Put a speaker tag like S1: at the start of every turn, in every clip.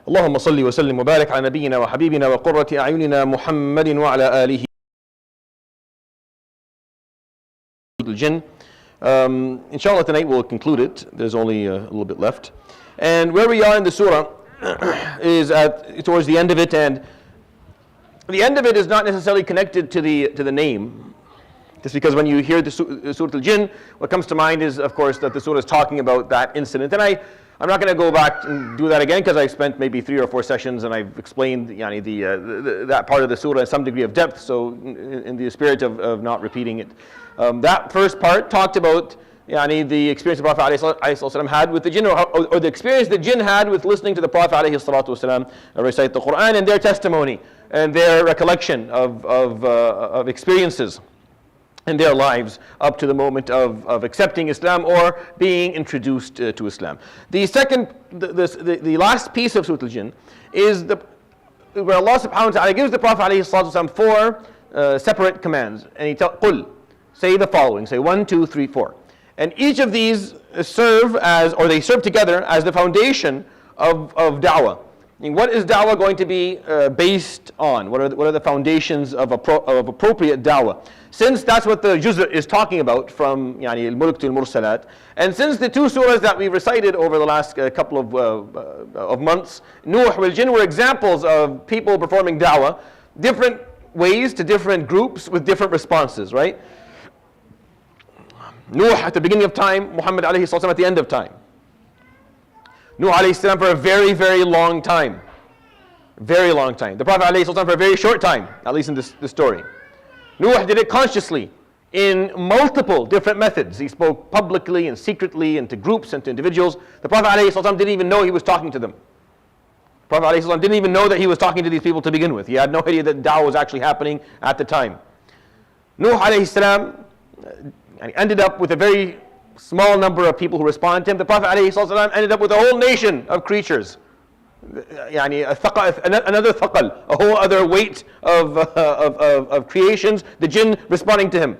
S1: اللهم صل وسلم وبارك على نبينا وحبيبنا وقرة أعيننا محمد وعلى آله. Al-Jinn. Inshallah tonight we'll conclude it. There's only a little bit left. And where we are in the surah is towards the end of it, and the end of it is not necessarily connected to the name. Just because when you hear the Surah Al-Jinn, what comes to mind is, of course, that the surah is talking about that incident. And I'm not going to go back and do that again, because I spent maybe 3 or 4 sessions and I've explained that part of the surah in some degree of depth, so in the spirit of not repeating it. That first part talked about the experience the Prophet ﷺ had with the jinn, or the experience the jinn had with listening to the Prophet ﷺ recite the Quran, and their testimony and their recollection of experiences in their lives up to the moment of accepting Islam or being introduced to Islam. The last piece of Surah Al-Jinn is where Allah subhanahu wa ta'ala gives the Prophet ﷺ 4 separate commands, and he tells, "Qul," say the following, say 1, 2, 3, 4. And each of these serve together as the foundation of da'wah. I mean, what is da'wah going to be based on? What are the foundations of appropriate da'wah? Since that's what the juz' is talking about, from al-mulk to al-mursalat, and since the 2 surahs that we recited over the last couple of months, Nuh and Al-Jinn, were examples of people performing da'wah, different ways to different groups with different responses, right? Nuh at the beginning of time, Muhammad alayhi salam at the end of time. Nuh alayhi salam for a very, very long time. Very long time. The Prophet alayhi salam for a very short time, at least in this story. Nuh did it consciously in multiple different methods. He spoke publicly and secretly and to groups and to individuals. The Prophet alayhi salam didn't even know he was talking to them. The Prophet alayhi salam didn't even know that he was talking to these people to begin with. He had no idea that da'wah was actually happening at the time. Nuh alayhi salam ended up with a very small number of people who responded to him. The Prophet ﷺ ended up with a whole nation of creatures. Another thaqal, a whole other weight of creations, the jinn responding to him.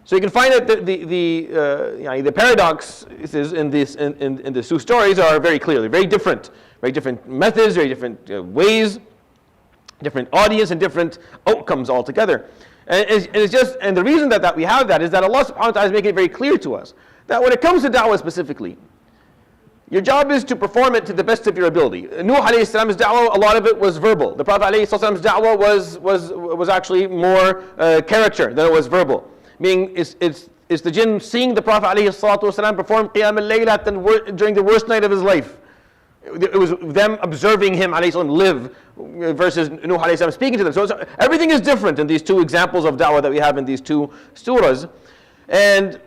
S1: So you can find that the paradoxes in the 2 stories are very clearly very different methods, very different ways, different audience, and different outcomes altogether. And the reason that we have that is that Allah subhanahu wa ta'ala is making it very clear to us that when it comes to da'wah specifically, your job is to perform it to the best of your ability. Nuh alayhi salam's da'wah, a lot of it was verbal. The Prophet alayhi salam's da'wah was actually more character than it was verbal. Meaning, it's the jinn seeing the Prophet alayhi salam perform qiyam al-layl during the worst night of his life. It was them observing him alayhi salam live versus Nuh alayhi salam speaking to them. So everything is different in these 2 examples of da'wah that we have in these 2 surahs. And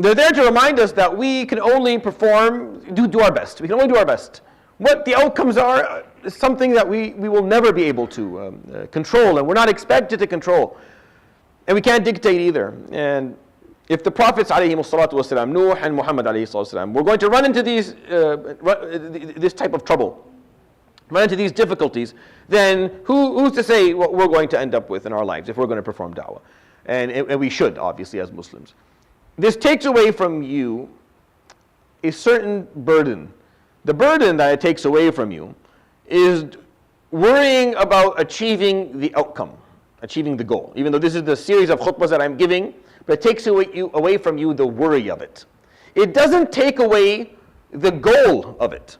S1: they're there to remind us that we can only do our best. We can only do our best. What the outcomes are is something that we will never be able to control, and we're not expected to control. And we can't dictate either. And if the Prophets ﷺ, Nuh and Muhammad ﷺ, were going to run into this type of trouble, run into these difficulties, then who's to say what we're going to end up with in our lives if we're going to perform da'wah? And we should, obviously, as Muslims. This takes away from you a certain burden. The burden that it takes away from you is worrying about achieving the outcome, achieving the goal. Even though this is the series of khutbahs that I'm giving, but it takes away from you the worry of it. It doesn't take away the goal of it.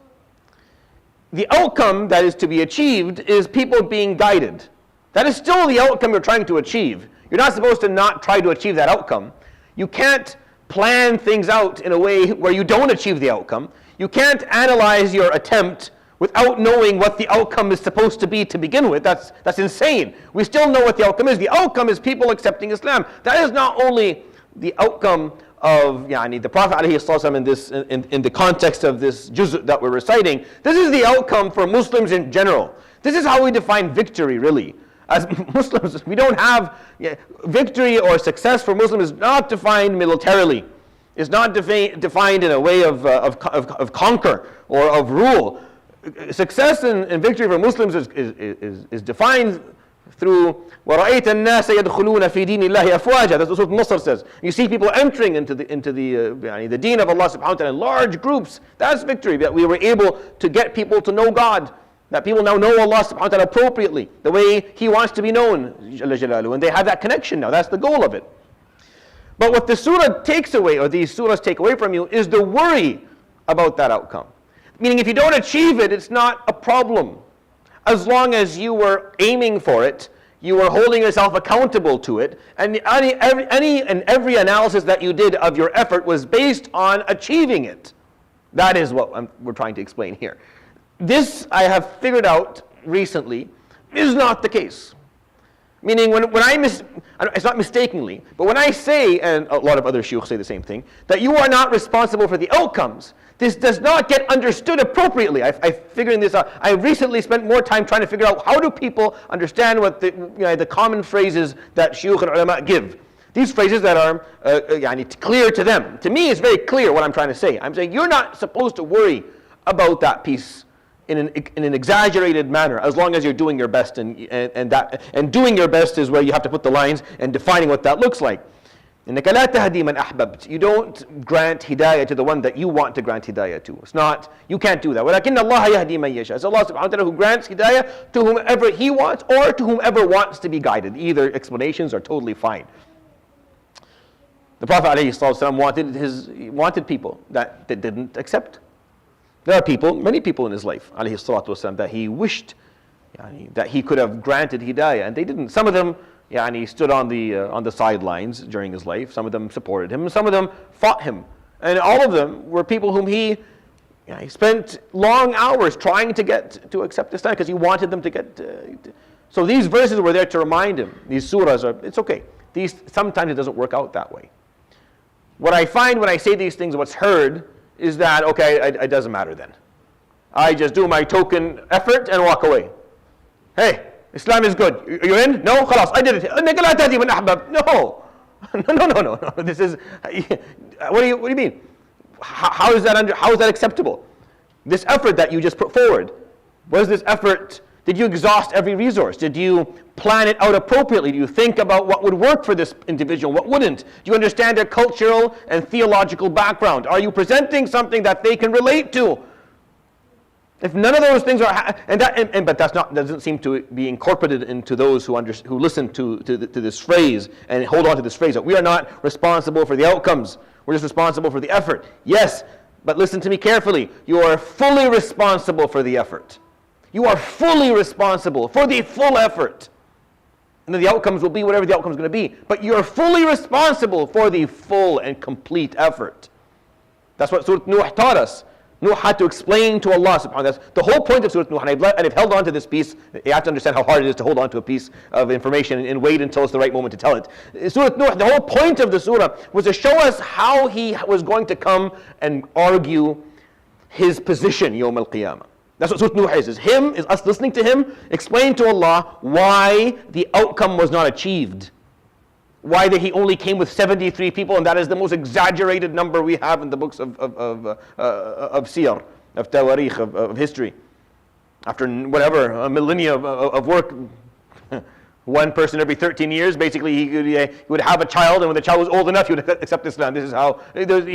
S1: The outcome that is to be achieved is people being guided. That is still the outcome you're trying to achieve. You're not supposed to not try to achieve that outcome. You can't plan things out in a way where you don't achieve the outcome. You can't analyze your attempt without knowing what the outcome is supposed to be to begin with. That's insane. We still know what the outcome is. The outcome is people accepting Islam. That is not only the outcome of the Prophet ﷺ in the context of this juz' that we're reciting. This is the outcome for Muslims in general. This is how we define victory, really. As Muslims, we don't have victory or success for Muslims is not defined militarily. It's not defined in a way of conquer or of rule. Success and victory for Muslims is defined through وَرَأَيْتَ النَّاسَ يَدْخُلُونَ فِي دِينِ اللَّهِ أَفْوَاجًا. That's what Nasr says. You see people entering into the deen of Allah subhanahu wa ta'ala in large groups. That's victory, that we were able to get people to know God That people now know Allah subhanahu wa ta'ala appropriately, the way He wants to be known, Jalla Jalaluhu, and they have that connection now. That's the goal of it. But what the surah takes away, or these surahs take away from you, is the worry about that outcome. Meaning if you don't achieve it, it's not a problem. As long as you were aiming for it, you were holding yourself accountable to it, and every analysis that you did of your effort was based on achieving it. That is what we're trying to explain here. This, I have figured out recently, is not the case. Meaning it's not mistakenly, but when I say, and a lot of other shuyukh say the same thing, that you are not responsible for the outcomes, this does not get understood appropriately. I'm figuring this out. I recently spent more time trying to figure out how do people understand what the common phrases that shuyukh and ulama give. These phrases that are clear to them. To me, it's very clear what I'm trying to say. I'm saying you're not supposed to worry about that piece in an exaggerated manner, as long as you're doing your best, and doing your best is where you have to put the lines and defining what that looks like. إِنَّكَ لَا تَهْدِي مَنْ أَحْبَبْتَ. You don't grant hidayah to the one that you want to grant hidayah to. It's not, you can't do that. وَلَكِنَّ اللَّهَ يَهْدِي مَنْ يَشَاءُ. It's Allah subhanahu wa ta'ala who grants hidayah to whomever He wants, or to whomever wants to be guided. Either explanations are totally fine. The Prophet ﷺ wanted people that didn't accept. There are people, many people in his life, ﷺ, that he wished that he could have granted hidayah, and they didn't. Some of them he stood on the sidelines during his life. Some of them supported him. Some of them fought him. And all of them were people whom he spent long hours trying to get to accept Islam, because he wanted them to get. So these verses were there to remind him. These surahs it's okay. Sometimes it doesn't work out that way. What I find when I say these things, what's heard, is that, okay, it doesn't matter then. I just do my token effort and walk away. Hey, Islam is good. You're in? No? Khalas, I did it. No. No. This is, what do you mean? How is that acceptable? This effort that you just put forward, was this effort, did you exhaust every resource? Did you plan it out appropriately? Do you think about what would work for this individual, what wouldn't? Do you understand their cultural and theological background? Are you presenting something that they can relate to? If none of those things are, but doesn't seem to be incorporated into those who listen to this phrase and hold on to this phrase that we are not responsible for the outcomes. We're just responsible for the effort. Yes, but listen to me carefully. You are fully responsible for the effort. You are fully responsible for the full effort. And then the outcomes will be whatever the outcome is going to be. But you're fully responsible for the full and complete effort. That's what Surat Nuh taught us. Nuh had to explain to Allah subhanahu wa ta'ala. That's the whole point of Surat Nuh. And I've held on to this piece. You have to understand how hard it is to hold on to a piece of information and wait until it's the right moment to tell it. Surat Nuh, the whole point of the surah was to show us how he was going to come and argue his position Yawm al-Qiyamah. That's what Surat Nuh is us listening to him explain to Allah why the outcome was not achieved. Why that he only came with 73 people, and that is the most exaggerated number we have in the books of Siyar, of Tawarikh, of history. After whatever, a millennia of work, one person every 13 years, basically he would have a child, and when the child was old enough, he would accept Islam. This is how, he did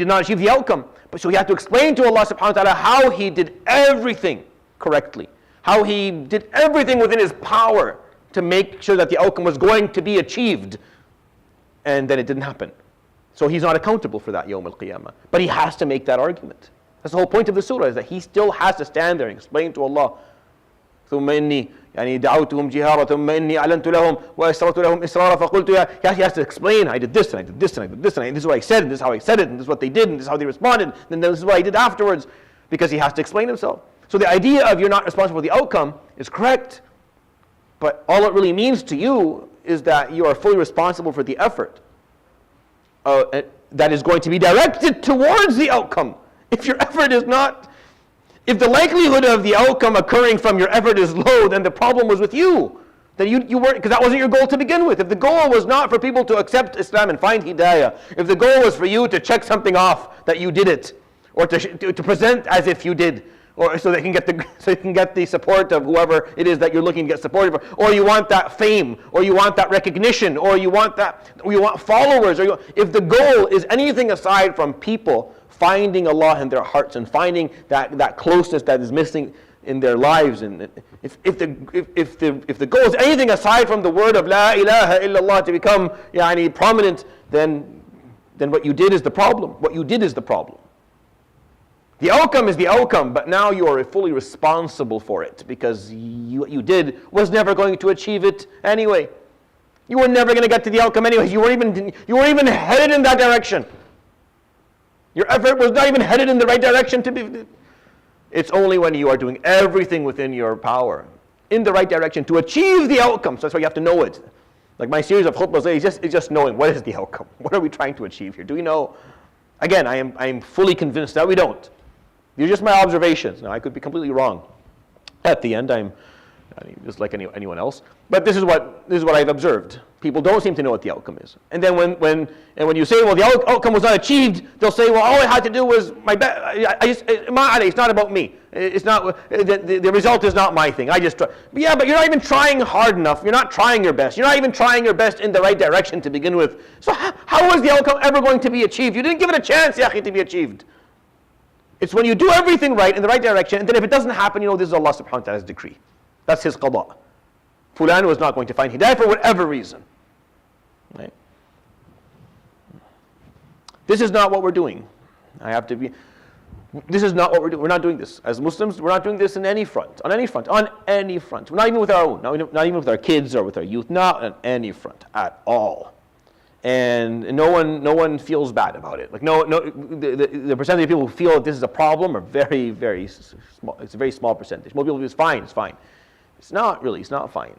S1: not achieve the outcome. But so he had to explain to Allah subhanahu wa ta'ala how he did everything correctly. How he did everything within his power to make sure that the outcome was going to be achieved. And then it didn't happen. So he's not accountable for that Yawm al-Qiyamah. But he has to make that argument. That's the whole point of the surah, is that he still has to stand there and explain to Allah. ثم إني دعوتهم جهارا ثم إني أعلنت لهم وأسررت لهم إسرارا فقلت يا. He has to explain, I did this and I did this and I did this and this is what I said and this is how I said it and this is what they did and this is how they responded and this is what I did afterwards, because he has to explain himself. So the idea of you're not responsible for the outcome is correct, but all it really means to you is that you are fully responsible for the effort that is going to be directed towards the outcome. If your effort is not, if the likelihood of the outcome occurring from your effort is low, then the problem was with you. That you weren't, because that wasn't your goal to begin with. If the goal was not for people to accept Islam and find hidayah, if the goal was for you to check something off that you did it, or to present as if you did, or so you can get the support of whoever it is that you're looking to get supported for, or you want that fame, or you want that recognition, or you want followers, if the goal is anything aside from people finding Allah in their hearts and finding that closeness that is missing in their lives. And if the goal is anything aside from the word of La ilaha illallah to become prominent, then what you did is the problem. What you did is the problem. The outcome is the outcome, but now you are fully responsible for it, because what you did was never going to achieve it anyway. You were never going to get to the outcome anyway. You weren't even headed in that direction. Your effort was not even headed in the right direction to be. It's only when you are doing everything within your power in the right direction to achieve the outcome. So that's why you have to know it. Like my series of khutbahs is just knowing what is the outcome. What are we trying to achieve here? Do we know? Again, I am fully convinced that we don't. These are just my observations. Now, I could be completely wrong. At the end, I'm just like anyone else. But this is what I've observed. People don't seem to know what the outcome is. And then when you say, well, the outcome was not achieved, they'll say, well, all I had to do was my best. It's not about me. It's not the result is not my thing. I just try. But yeah, but you're not even trying hard enough. You're not trying your best. You're not even trying your best in the right direction to begin with. So how is the outcome ever going to be achieved? You didn't give it a chance, ya akhi, to be achieved. It's when you do everything right in the right direction, and then if it doesn't happen, this is Allah subhanahu wa ta'ala's decree. That's His qada. Fulan was not going to find hidayah for whatever reason. Right? This is not what we're doing. This is not what we're doing. We're not doing this. As Muslims, we're not doing this on any front. On any front. We're not even with our own. Not even with our kids or with our youth. Not on any front at all. And no one feels bad about it. Like the percentage of people who feel that this is a problem are very, very small. It's a very small percentage. Most people feel it's fine. It's not really. It's not fine,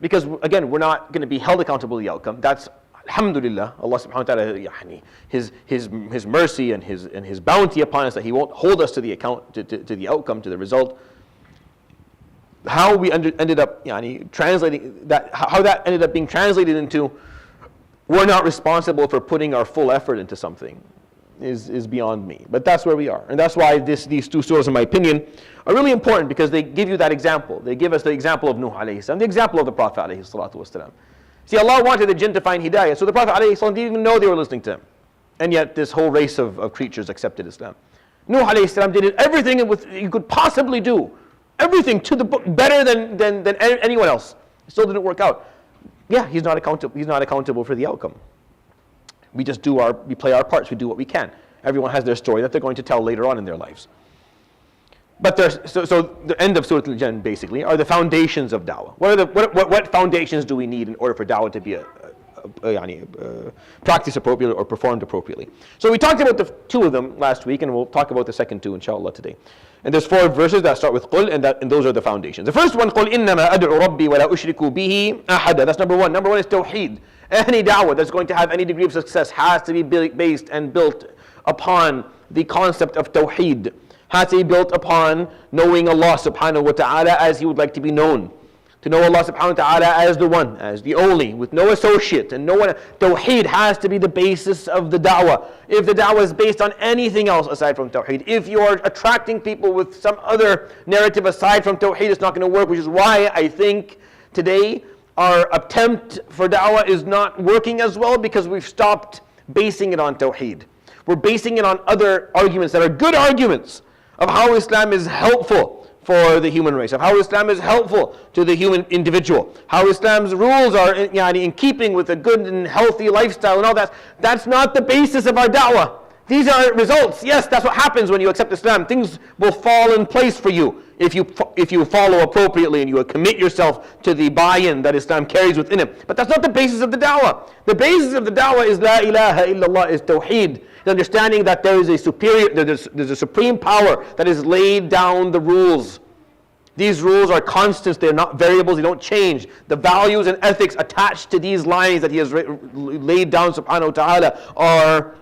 S1: because again, we're not going to be held accountable to the outcome. That's alhamdulillah, Allah subhanahu wa ta'ala, His mercy and His bounty upon us, that He won't hold us to the account to the outcome, to the result. How we ended up translating that, how that ended up being translated into, we're not responsible for putting our full effort into something, is beyond me. But that's where we are. And that's why these two surahs, in my opinion, are really important, because they give you that example. They give us the example of Nuh alayhi salam, the example of the Prophet alayhi salatu wasalam. See, Allah wanted the jinn to find hidayah, so the Prophet alayhi salam didn't even know they were listening to him. And yet this whole race of creatures accepted Islam. Nuh alayhi salam did everything you could possibly do. Everything to the book, better than anyone else. It still didn't work out. Yeah, he's not accountable for the outcome. We just we play our parts, we do what we can. Everyone has their story that they're going to tell later on in their lives. But so the end of Surat Al-Jinn basically are the foundations of da'wah. What foundations do we need in order for da'wah to be practiced appropriately or performed appropriately? So we talked about the two of them last week, and we'll talk about the second two inshallah today. And there's 4 verses that start with qul, and those are the foundations. The first one, قُلْ إِنَّمَا أَدْعُ رَبِّي وَلَا أُشْرِكُ بِهِ أَحَدًا. That's number one. Number one is tawheed. Any da'wah that's going to have any degree of success has to be based and built upon the concept of tawheed. Has to be built upon knowing Allah subhanahu wa ta'ala as He would like to be known. To know Allah subhanahu wa ta'ala as the one, as the only, with no associate and no one. Tawheed has to be the basis of the da'wah. If the da'wah is based on anything else aside from tawheed, if you are attracting people with some other narrative aside from tawheed, it's not going to work, which is why I think today our attempt for da'wah is not working as well, because we've stopped basing it on tawheed. We're basing it on other arguments that are good arguments of how Islam is helpful for the human race, of how Islam is helpful to the human individual, how Islam's rules are in keeping with a good and healthy lifestyle and all that. That's not the basis of our da'wah. These are results. Yes, that's what happens when you accept Islam. Things will fall in place for you if you follow appropriately and you commit yourself to the buy-in that Islam carries within it. But that's not the basis of the da'wah. The basis of the da'wah is La ilaha illallah, is tawheed. The understanding that there is there's a supreme power that has laid down the rules. These rules are constants, they're not variables, they don't change. The values and ethics attached to these lines that He has laid down subhanahu wa ta'ala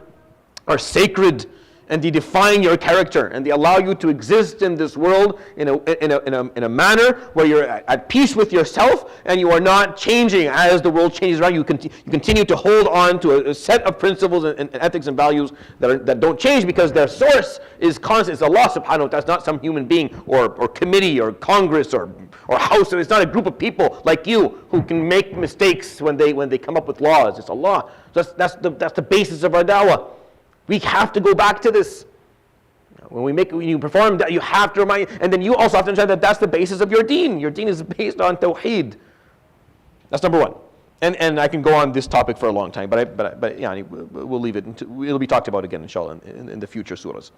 S1: are sacred, and they define your character, and they allow you to exist in this world in a manner where you're at peace with yourself, and you are not changing as the world changes around you. You continue to hold on to a set of principles and ethics and values that don't change, because their source is constant. It's Allah subhanahu wa ta'ala. It's not some human being or committee or Congress or house. It's not a group of people like you who can make mistakes when they come up with laws. It's Allah. That's the basis of our da'wah. We have to go back to this. When you perform that, you have to remind, and then you also have to understand that that's the basis of your deen. Your deen is based on tawheed. That's number one. And I can go on this topic for a long time, but we'll leave it. It'll be talked about again, inshallah, in the future surahs.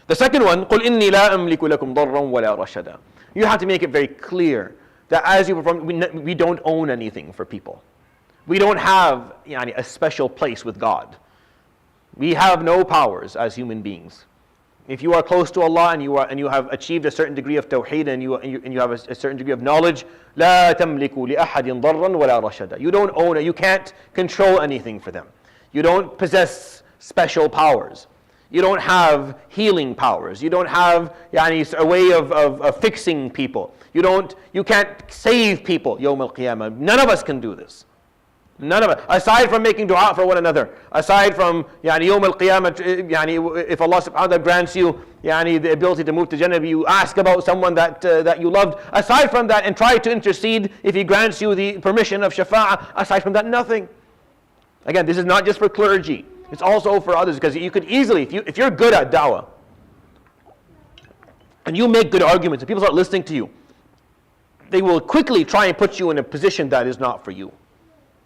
S1: The second one, قُلْ إِنِّي لَا أَمْلِكُ لَكُمْ ضَرًّا وَلَا رَشَدًا. You have to make it very clear that as you perform, we don't own anything for people. We don't have a special place with God. We have no powers as human beings. If you are close to Allah and you have achieved a certain degree of tawheed and you have a certain degree of knowledge, لا تملك لأحد ضرا ولا رشدا. You don't own it. You can't control anything for them. You don't possess special powers. You don't have healing powers. You don't have a way of fixing people. You can't save people. Yawm al-Qiyamah. None of us can do this. None of it. Aside from making dua for one another, aside from Yawm al-Qiyamah, if Allah subhanahu wa ta'ala grants you the ability to move to Jannah, you ask about someone that you loved. Aside from that, and try to intercede if He grants you the permission of shafa'ah. Aside from that, nothing. Again, this is not just for clergy. It's also for others, because you could easily, if you're good at da'wah, and you make good arguments, and people start listening to you, they will quickly try and put you in a position that is not for you.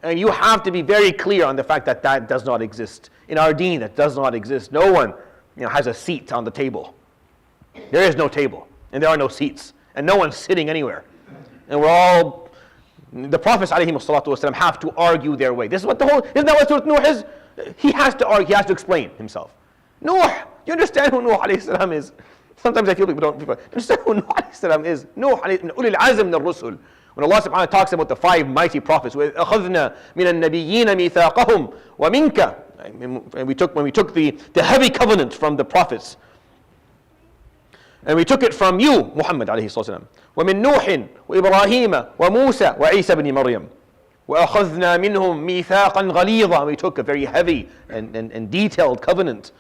S1: And you have to be very clear on the fact that that does not exist. In our deen, that does not exist. No one has a seat on the table. There is no table, and there are no seats, and no one's sitting anywhere. And the Prophets ﷺ have to argue their way. This is what isn't that what Surat Nuh is? He has to argue, he has to explain himself. Nuh, you understand who Nuh alayhi salam is? Sometimes I feel people don't understand who Nuh alayhi salam is. Nuh alayhi ulil azm min ar-rusul. When Allah subhanahu wa ta'ala talks about the 5 mighty prophets, أَخَذْنَا مِنَ النَّبِيِّينَ مِيثَاقَهُم وَمِنْكَ, and when we took the heavy covenant from the prophets, and we took it from you, Muhammad alayhi salam, وَمِن نُوحٍ وَإِبْرَاهِيمَ وَمُوسَى وَعِيسَى بْنِ مَرْيَمَ وَأَخَذْنَا مِنْهُمْ مِيثَاقًا غَلِيظًا. We took a very heavy and detailed covenant.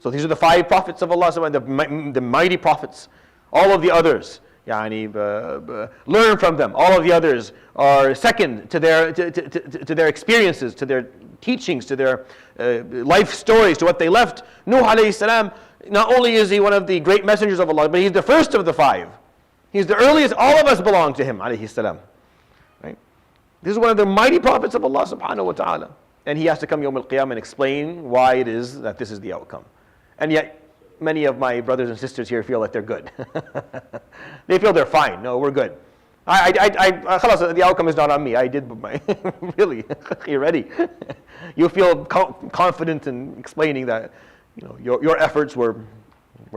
S1: So these are the 5 prophets of Allah, the mighty prophets. All of the others, learn from them. All of the others are second to their experiences, to their teachings, to their life stories, to what they left. Nuh alayhi salam, not only is he one of the great messengers of Allah, but he's the first of the 5. He's the earliest. All of us belong to him alayhi salam. Right? This is one of the mighty prophets of Allah subhanahu wa ta'ala. And he has to come Yawm al-Qiyamah and explain why it is that this is the outcome. And yet, many of my brothers and sisters here feel that they're good. They feel they're fine. No, we're good. Khalas, the outcome is not on me. I did my, really, you're ready. You feel confident in explaining that your efforts were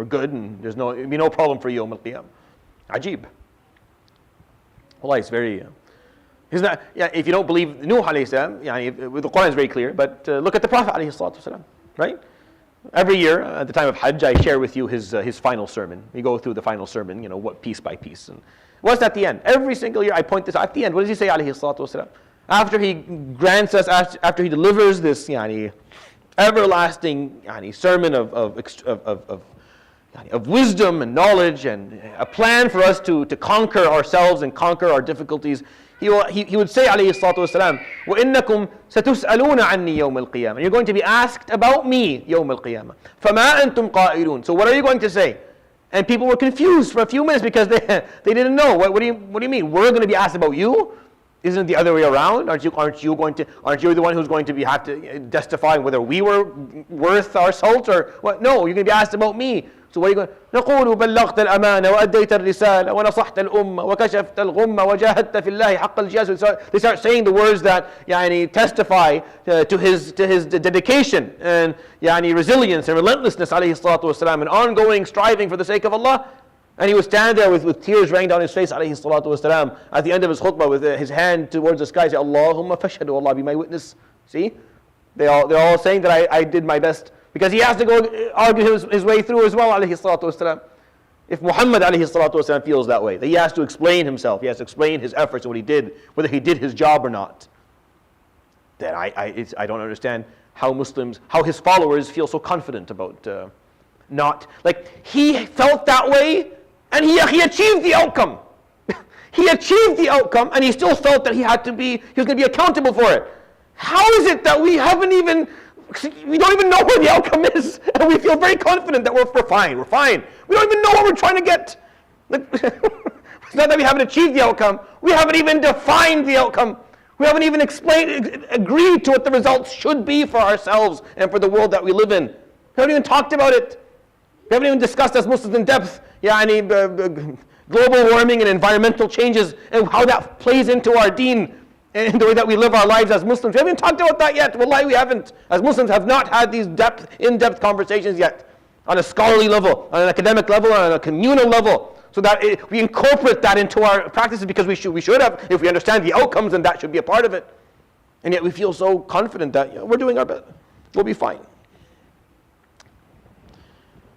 S1: good and it'd be no problem for you Yawm al-Qiyamah. Ajib. Wallah, it's very, isn't that, if you don't believe Nuh alayhi salam, the Quran is very clear, but look at the Prophet alayhi salatu wasalam, right? Every year, at the time of Hajj, I share with you his final sermon. We go through the final sermon, what piece by piece. And what's at the end? Every single year, I point this out. At the end, what does he say, alayhi salatu wasalam? After he grants us, after he delivers this everlasting sermon of wisdom and knowledge and a plan for us to conquer ourselves and conquer our difficulties, he would say, alayhi salatu wasalam, وَإِنَّكُمْ سَتُسْأَلُونَ عَنِّي يَوْمَ الْقِيَامَةِ. And you're going to be asked about me, يَوْمَ الْقِيَامَةِ. فَمَا أَنْتُمْ قَائِلُونَ. So what are you going to say? And people were confused for a few minutes because they didn't know. What do you mean? We're going to be asked about you? Isn't it the other way around? Aren't you the one who's going to have to testify whether we were worth our salt or what? No, you're going to be asked about me. So what are you going? نقول بلغت الأمانة وأديت الرسالة ونصحت الأمة وكشفت الغمة وجاهدت في الله حق الجهاد. They start saying the words that testify to his dedication and resilience and relentlessness alayhi salatu wasalam, and ongoing striving for the sake of Allah. And he would stand there with tears raining down his face alayhi salatu wasalam at the end of his khutbah with his hand towards the sky, say, Allahumma fashhadu, Allah be my witness. See? They're all saying that I did my best. Because he has to go argue his way through as well, alayhi salatu wasalam. If Muhammad alayhi salatu wasalam feels that way, that he has to explain himself, he has to explain his efforts and what he did, whether he did his job or not, then I don't understand how his followers feel so confident about not. Like, he felt that way, and he achieved the outcome. He achieved the outcome, and he still felt that he was going to be accountable for it. How is it that we haven't even We don't even know where the outcome is, and we feel very confident that we're fine. We're fine. We don't even know what we're trying to get. It's not that we haven't achieved the outcome. We haven't even defined the outcome. We haven't even agreed to what the results should be for ourselves and for the world that we live in. We haven't even talked about it. We haven't even discussed as Muslims in depth, global warming and environmental changes and how that plays into our deen and the way that we live our lives as Muslims. We haven't talked about that yet. Wallahi, we haven't. As Muslims have not had these in-depth conversations yet on a scholarly level, on an academic level, on a communal level, so that we incorporate that into our practices, because we should have, if we understand the outcomes, and that should be a part of it. And yet we feel so confident that we're doing our best. We'll be fine.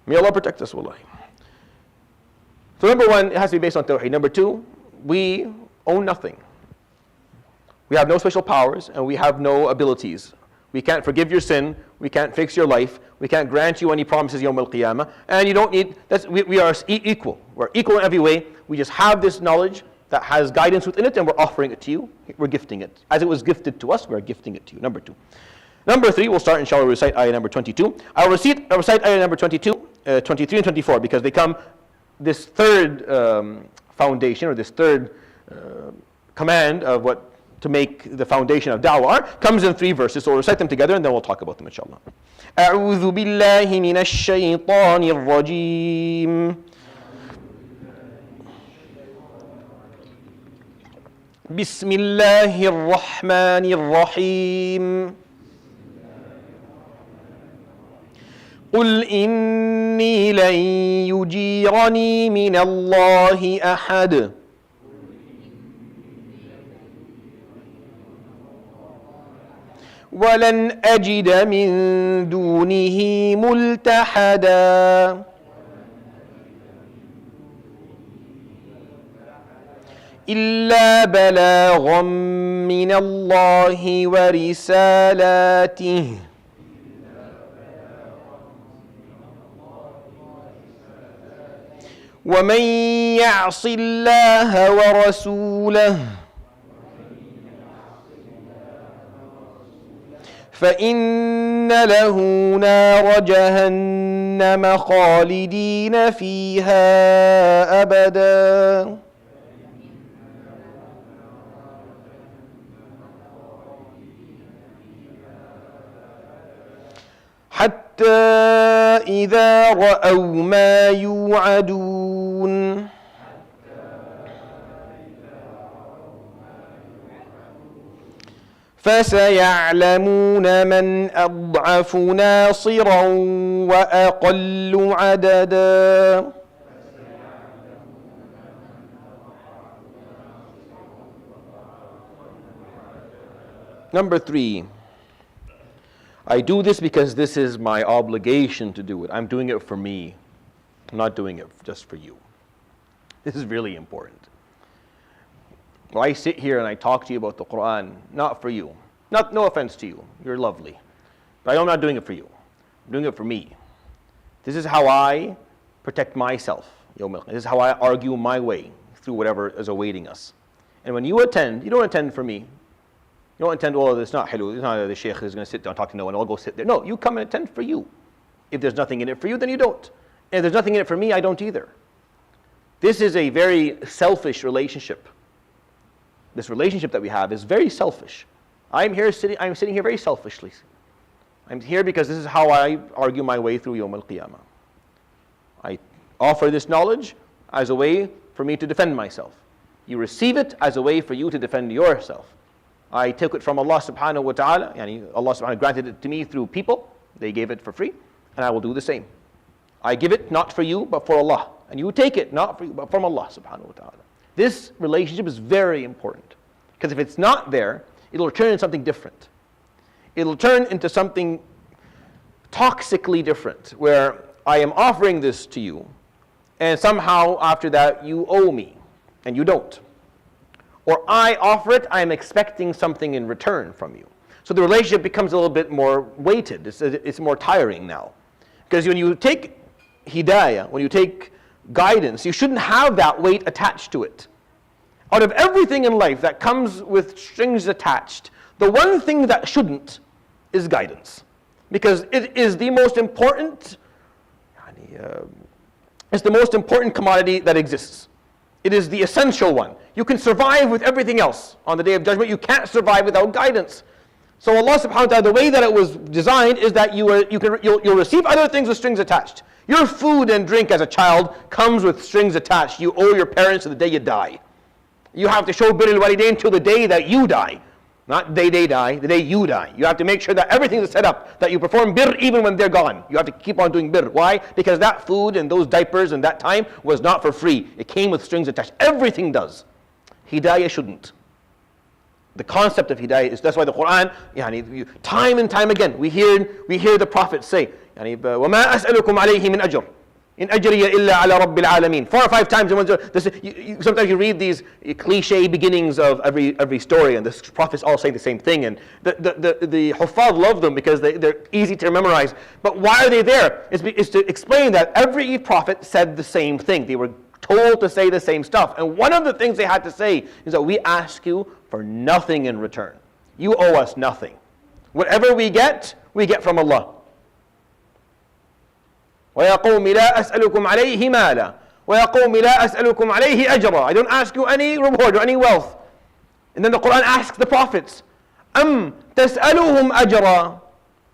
S1: May Allah protect us, wallahi. So number one, it has to be based on tawheed. Number two, we own nothing. We have no special powers, and we have no abilities. We can't forgive your sin. We can't fix your life. We can't grant you any promises Yawm al-Qiyamah. And you don't need, we are equal. We're equal in every way. We just have this knowledge that has guidance within it, and we're offering it to you. We're gifting it. As it was gifted to us, we're gifting it to you. Number two. Number three, we'll start, inshallah, recite ayah number 22. I'll recite ayah number 22, 23 and 24, because they come, this third foundation, or this third command of what to make the foundation of da'wah comes in three verses. So we'll recite them together and then we'll talk about them, inshallah. أعوذ بالله من الشيطان الرجيم. بسم الله الرحمن الرحيم. قل إني لن يجيرني من الله أحد ولن أجد من دونه ملتحدا إلا بلاغا من الله ورسالاته ومن يعص الله ورسوله فإن له نار جهنم خالدين فيها أبدا حتى إذا رأوا ما يوعدون فسيعلمون من أضعف ناصرا وأقل عددا Number three, I do this because this is my obligation to do it. I'm doing it for me. I'm not doing it just for you. This is really important. Well, I sit here and I talk to you about the Quran, not for you. No offense to you. You're lovely. But I'm not doing it for you. I'm doing it for me. This is how I protect myself. This is how I argue my way through whatever is awaiting us. And when you attend, you don't attend for me. You don't attend, oh, it's not Hilu, it's not the Sheikh who's going to sit down and talk to no one, I'll go sit there. No, you come and attend for you. If there's nothing in it for you, then you don't. And if there's nothing in it for me, I don't either. This is a very selfish relationship. This relationship that we have is very selfish. I'm sitting here very selfishly. I'm here because this is how I argue my way through Yawm al-Qiyamah. I offer this knowledge as a way for me to defend myself. You receive it as a way for you to defend yourself. I took it from Allah subhanahu wa ta'ala, Allah subhanahu wa ta'ala granted it to me through people. They gave it for free, and I will do the same. I give it not for you, but for Allah. And you take it not for you, but from Allah subhanahu wa ta'ala. This relationship is very important. Because if it's not there, it'll turn into something different. It'll turn into something toxically different, where I am offering this to you, and somehow after that you owe me, and you don't. Or I offer it, I am expecting something in return from you. So the relationship becomes a little bit more weighted. It's more tiring now. Because when you take hidayah, when you take guidance, you shouldn't have that weight attached to it. Out of everything in life that comes with strings attached, the one thing that shouldn't is guidance. because it is the most important, it's the most important commodity that exists. It is the essential one. You can survive with everything else. On the Day of Judgment, you can't survive without guidance. So Allah subhanahu wa ta'ala, the way that it was designed is that you'll receive other things with strings attached. Your food and drink as a child comes with strings attached. You owe your parents to the day you die. You have to show bir al-walidain until the day that you die. Not they die, the day you die. You have to make sure that everything is set up, that you perform bir even when they're gone. You have to keep on doing bir. Why? Because that food and those diapers and that time was not for free. It came with strings attached. Everything does. Hidayah shouldn't. The concept of hidayah is, that's why the Quran, time and time again, we hear the Prophet say, وَمَا أَسْأَلُكُمْ عَلَيْهِ مِنْ أَجْرٍ إِنْ أَجْرِيَ إِلَّا عَلَى رَبِّ الْعَالَمِينَ. 4 or 5 times. Sometimes you read these cliche beginnings of every story, and the prophets all say the same thing, and the Huffaz love them because they're easy to memorize. But why are they there? It's to explain that every prophet said the same thing. They were told to say the same stuff. And one of the things they had to say is that we ask you for nothing in return. You owe us nothing. Whatever we get from Allah. وَيَا قَوْمِ لَا أَسْأَلُكُمْ عَلَيْهِ مَالًا وَيَا قَوْمِ لَا أَسْأَلُكُمْ عَلَيْهِ أَجْرًا. I don't ask you any reward or any wealth. And then the Quran asks the prophets, أَمْ تَسْأَلُهُمْ أَجْرًا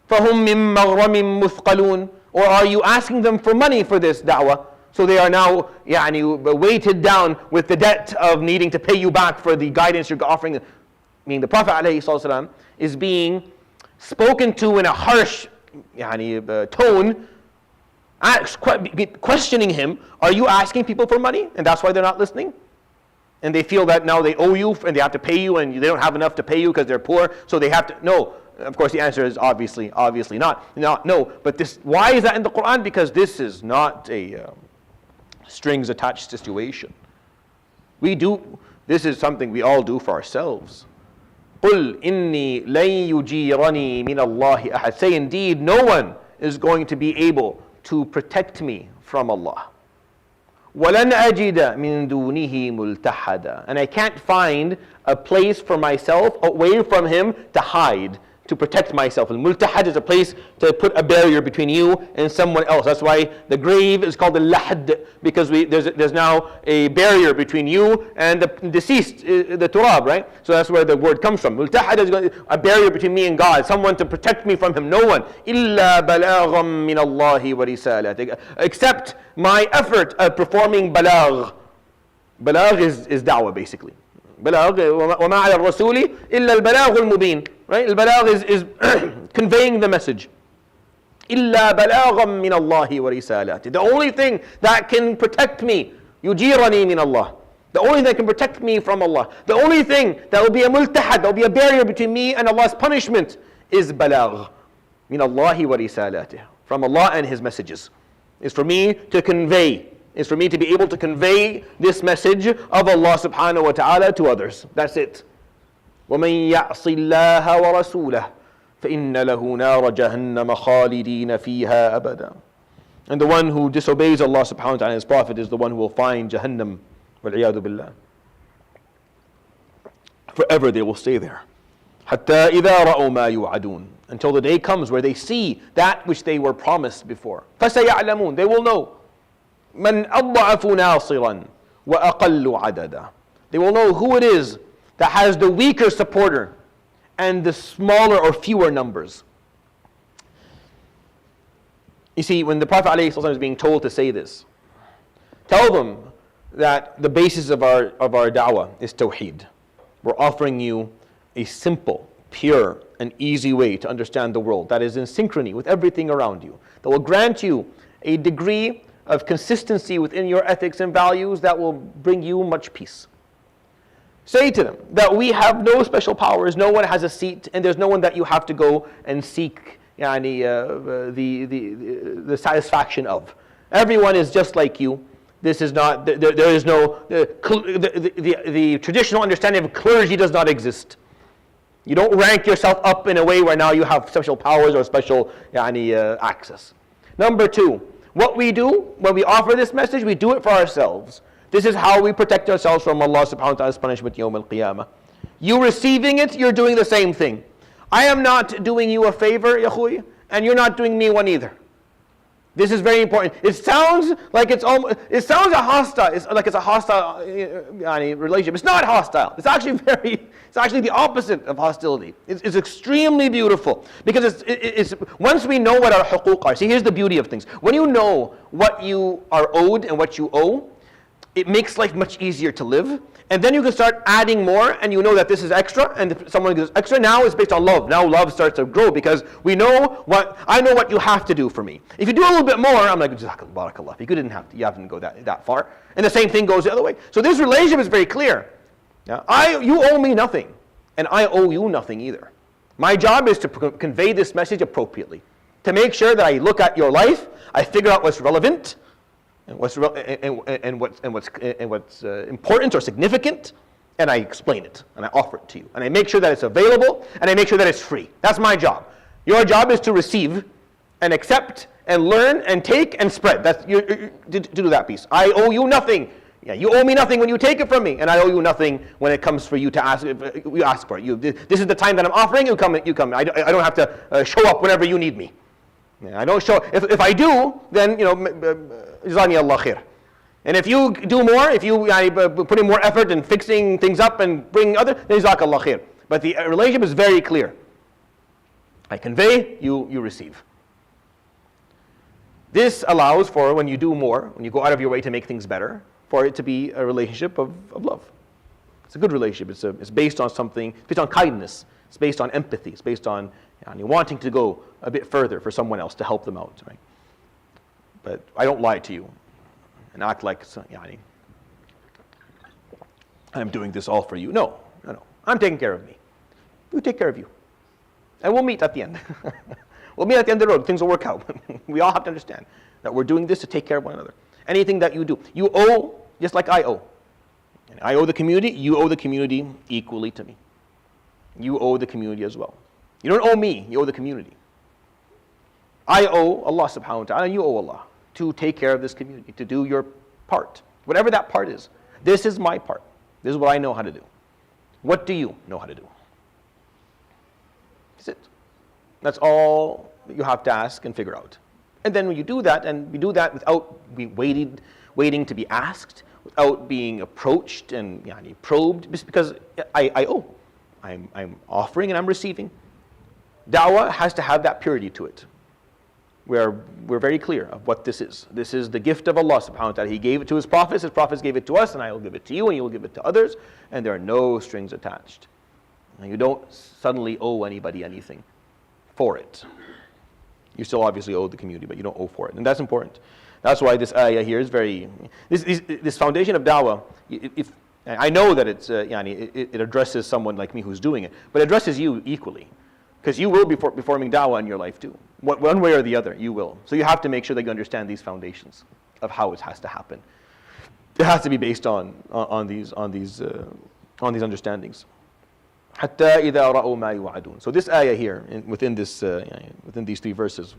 S1: فَهُمْ مِنْ مَغْرَمٍ مُثْقَلُونَ. Or are you asking them for money for this da'wah? So they are now weighted down with the debt of needing to pay you back for the guidance you're offering. Meaning the Prophet ﷺ is being spoken to in a harsh tone, questioning him, are you asking people for money? And that's why they're not listening? And they feel that now they owe you and they have to pay you and they don't have enough to pay you because they're poor, so they have to, no. Of course the answer is obviously not. No, but why is that in the Quran? Because this is not a strings attached situation. This is something we all do for ourselves. قُلْ إِنِّي لَن يُجِيرَنِي مِنَ اللَّهِ أَحَدٍ. Say indeed, no one is going to be able to protect me from Allah. وَلَنْ أَجِدَ مِن دُونِهِ مُلْتَحَدًا. And I can't find a place for myself away from Him to hide, to protect myself. And multahad is a place to put a barrier between you and someone else. That's why the grave is called the lahd, because there's now a barrier between you and the deceased, the turab, right? So that's where the word comes from. Multahad is a barrier between me and God, someone to protect me from Him. No one. إِلَّا بَلَاغًا مِّنَ اللَّهِ وَرِسَالَتِهِ. Except my effort at performing balagh. Balagh is da'wah basically. Balagh, وَمَا عَلَى الرَّسُولِ إِلَّا الْبَلَاغُ الْمُبِينَ. Right? Al-balagh is conveying the message. إِلَّا بَلَاغًا مِّنَ اللَّهِ وَرِسَالَاتِهِ. The only thing that can protect me, يُجِيرَنِي مِنَ اللَّهِ. The only thing that can protect me from Allah. The only thing that will be a multahad, that will be a barrier between me and Allah's punishment is balagh. مِنَ اللَّهِ وَرِسَالَاتِهِ. From Allah and His messages. Is for me to convey. Is for me to be able to convey this message of Allah subhanahu wa ta'ala to others. That's it. وَمَنْ يَعْصِ اللَّهَ وَرَسُولَهُ فَإِنَّ لَهُ نَارَ جَهَنَّمَ خَالِدِينَ فِيهَا أَبَدًا. And the one who disobeys Allah subhanahu wa ta'ala and His Prophet is the one who will find Jahannam, وَالْعِيَاذُ بِاللَّهِ. Forever they will stay there. حَتَّى إِذَا رَأَوْا مَا يُوعَدُونَ. Until the day comes where they see that which they were promised before. فَسَيَعْلَمُونَ. They will know. مَنْ أَضَّعَفُ نَاصِرًا وَأَقَلُّ عَدَدًا. They will know who it is that has the weaker supporter and the smaller or fewer numbers. You see, when the Prophet ﷺ is being told to say this, tell them that the basis of our da'wah is tawheed. We're offering you a simple, pure, and easy way to understand the world that is in synchrony with everything around you, that will grant you a degree of consistency within your ethics and values that will bring you much peace. Say to them that we have no special powers, no one has a seat, and there's no one that you have to go and seek the satisfaction of. Everyone is just like you. This is not, there is no, the traditional understanding of clergy does not exist. You don't rank yourself up in a way where now you have special powers or special access. Number 2, what we do when we offer this message, we do it for ourselves. This is how we protect ourselves from Allah subhanahu wa ta'ala's punishment yawm al-qiyamah. You receiving it, you're doing the same thing. I am not doing you a favor, ya akhuy, and you're not doing me one either. This is very important. It sounds like it's a hostile relationship. It's not hostile. It's actually the opposite of hostility. It's extremely beautiful because it's once we know what our huquq are. See, here's the beauty of things. When you know what you are owed and what you owe, it makes life much easier to live. And then you can start adding more, and you know that this is extra, and if someone gives extra, now it's based on love. Now love starts to grow because I know what you have to do for me. If you do a little bit more, I'm like, barakallah. You haven't go that far. And the same thing goes the other way. So this relationship is very clear. You owe me nothing, and I owe you nothing either. My job is to convey this message appropriately, to make sure that I look at your life, I figure out what's relevant, and what's important or significant, and I explain it, and I offer it to you, and I make sure that it's available, and I make sure that it's free. That's my job. Your job is to receive, and accept, and learn, and take, and spread. That's to do that piece. I owe you nothing. Yeah, you owe me nothing when you take it from me, and I owe you nothing when it comes for you to ask. You ask for it. This is the time that I'm offering. You come. I don't have to show up whenever you need me. Yeah, I don't show. If I do, then Jazani Allah khair. And if you do more, if you put in more effort in fixing things up and bringing other, then Jazakallah khair. But the relationship is very clear. I convey, you receive. This allows for when you do more, when you go out of your way to make things better, for it to be a relationship of love. It's a good relationship. It's based on something, it's based on kindness. It's based on empathy. It's based on wanting to go a bit further for someone else to help them out. Right? But I don't lie to you and act like I'm doing this all for you. No. I'm taking care of me. You take care of you. And we'll meet at the end. We'll meet at the end of the road. Things will work out. We all have to understand that we're doing this to take care of one another. Anything that you do, you owe just like I owe. And I owe the community, you owe the community equally to me. You owe the community as well. You don't owe me, you owe the community. I owe Allah subhanahu wa ta'ala, and you owe Allah to take care of this community, to do your part. Whatever that part is. This is my part. This is what I know how to do. What do you know how to do? That's it. That's all that you have to ask and figure out. And then when you do that, and we do that without waiting to be asked, without being approached and probed, just because I owe. I'm offering and I'm receiving. Da'wah has to have that purity to it. We're very clear of what this is. This is the gift of Allah subhanahu wa ta'ala. He gave it to His prophets gave it to us, and I will give it to you, and you will give it to others, and there are no strings attached. And you don't suddenly owe anybody anything for it. You still obviously owe the community, but you don't owe for it. And that's important. That's why this ayah here is very, this foundation of da'wah, I know that it addresses someone like me who's doing it, but it addresses you equally. Because you will be performing da'wah in your life too. One way or the other, you will. So you have to make sure that you understand these foundations of how it has to happen. It has to be based on these understandings. حتى إذا رأوا ما يوعدون. So this ayah here, within these three verses,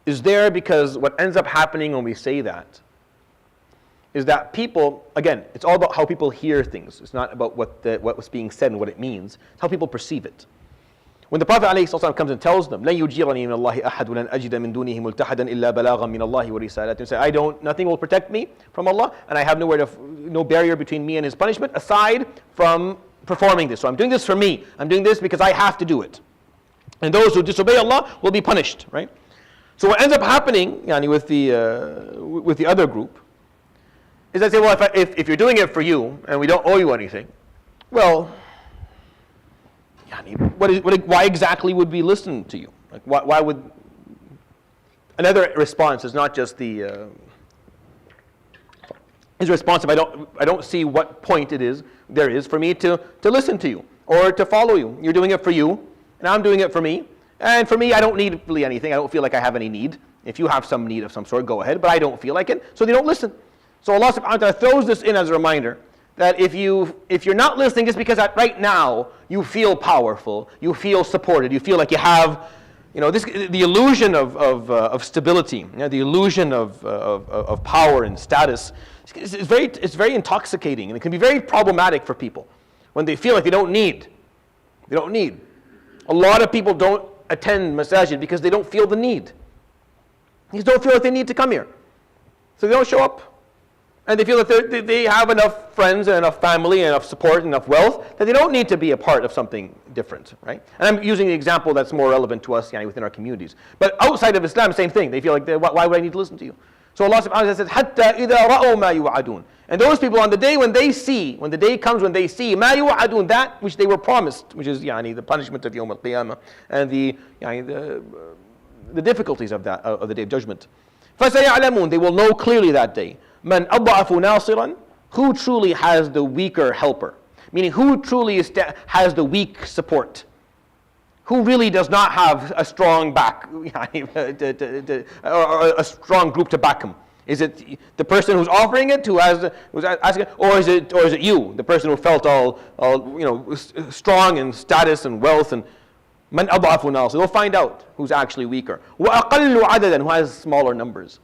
S1: is there because what ends up happening when we say that is that people, again, it's all about how people hear things. It's not about what was being said and what it means. It's how people perceive it. When the Prophet ﷺ comes and tells them, لَن يُجِيرَنِي مِنَ اللَّهِ أَحَدٌ وَلَنْ أَجِدَ مِن دُونِهِ مُلْتَحَدًا إِلَّا بَلَاغًا مِنَ اللَّهِ وَرِسَالَتِهِ, and say, nothing will protect me from Allah, and I have no barrier between me and His punishment aside from performing this. So I'm doing this for me. I'm doing this because I have to do it. And those who disobey Allah will be punished, right? So what ends up happening with the other group is I say, well, if you're doing it for you and we don't owe you anything, well, why exactly would we listen to you? Like, why would? Another response is not just the. His response, if I don't see what point there is for me to listen to you or to follow you. You're doing it for you, and I'm doing it for me. And for me, I don't need really anything. I don't feel like I have any need. If you have some need of some sort, go ahead. But I don't feel like it, so they don't listen. So Allah subhanahu wa ta'ala throws this in as a reminder that if you're not listening just because right now you feel powerful, you feel supported, you feel like you have, the illusion of stability, the illusion of power and status, it's very intoxicating, and it can be very problematic for people when they feel like they don't need. A lot of people don't attend masajid because they don't feel the need. They just don't feel like they need to come here. So they don't show up. And they feel that they have enough friends and enough family and enough support and enough wealth that they don't need to be a part of something different, right? And I'm using the example that's more relevant to us within our communities. But outside of Islam, same thing. They feel like, why would I need to listen to you? So Allah subhanahu wa ta'ala says, حَتَّى إِذَا رَأَوْا مَا يُوعَدُونَ. And those people on the day when they see, when the day comes when they see مَا يُوعَدُونَ, that which they were promised, which is the punishment of Yawm al-Qiyamah and the difficulties of that, of the Day of Judgment. فَسَيَعْلَمُونَ, they will know clearly that day. مَنْ أَضْعَفُ نَاصِرًا, who truly has the weaker helper? Meaning, who truly has the weak support? Who really does not have a strong back, or a strong group to back him? Is it the person who's offering it, who's asking, or is it you, the person who felt all strong in status and wealth and man adhafu nas? They'll find out who's actually weaker. وَأَقَلُّ عَدَدًا, who has smaller numbers.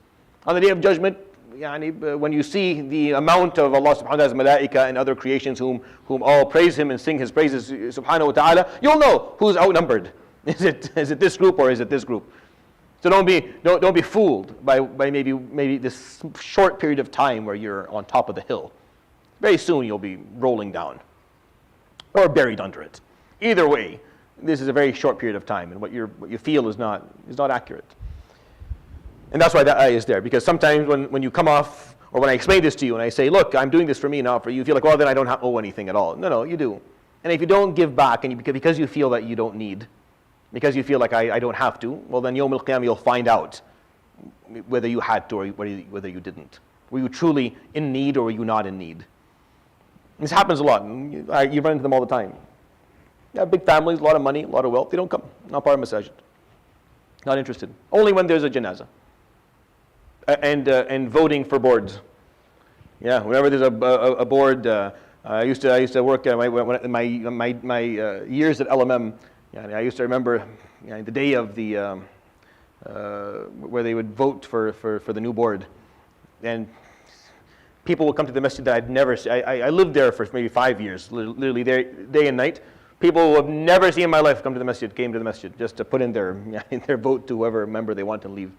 S1: On the Day of Judgment, when you see the amount of Allah subhanahu wa ta'ala's malaika and other creations whom all praise Him and sing His praises subhanahu wa ta'ala, you'll know who's outnumbered. Is it this group or is it this group? So don't be fooled by maybe this short period of time where you're on top of the hill. Very soon you'll be rolling down or buried under it. Either way, this is a very short period of time, and what you feel is not accurate. And that's why that ayah is there, because sometimes when you come off, or when I explain this to you and I say, look, I'm doing this for me, not for you, you feel like, well, then I don't owe anything at all. No, you do. And if you don't give back, and because you feel that you don't need, because you feel like I don't have to, well then Yawm al-Qiyamah you'll find out whether you had to or whether you didn't. Were you truly in need or were you not in need? This happens a lot. You run into them all the time. They have big families, a lot of money, a lot of wealth. They don't come. Not part of masajid. Not interested. Only when there's a janazah. And voting for boards. Yeah, whenever there's a board, I used to work my years at LMM. I used to remember the day of the where they would vote for the new board, and people would come to the masjid that I'd never seen. I lived there for maybe 5 years, literally there day and night. People who have never seen in my life came to the masjid just to put in their vote to whoever member they want to leave.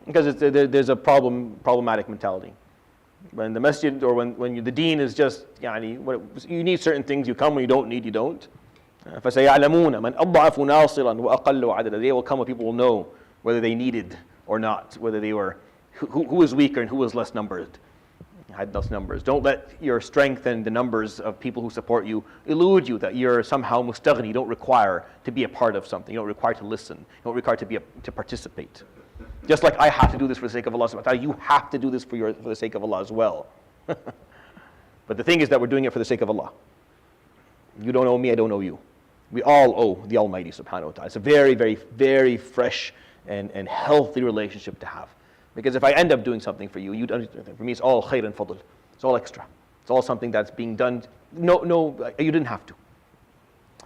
S1: Because there's a problematic mentality. When the masjid or when the deen is just, you need certain things, you come. When you don't need, you don't. فَسَيَعْلَمُونَ مَنْ أَضْعَفُ نَاصِرًا وَأَقَلُّ عَدَدًا. They will come when people will know whether they needed or not, whether they were, who was weaker and who was less numbered, had less numbers. Don't let your strength and the numbers of people who support you elude you, that you're somehow mustaghni. You don't require to be a part of something. You don't require to listen. You don't require to participate. Just like I have to do this for the sake of Allah subhanahu wa ta'ala, you have to do this for the sake of Allah as well. But the thing is that we're doing it for the sake of Allah. You don't owe me, I don't owe you. We all owe the Almighty subhanahu wa ta'ala. It's a very, very, very fresh and healthy relationship to have. Because if I end up doing something for you, for me it's all khair and fadl. It's all extra. It's all something that's being done. No, you didn't have to.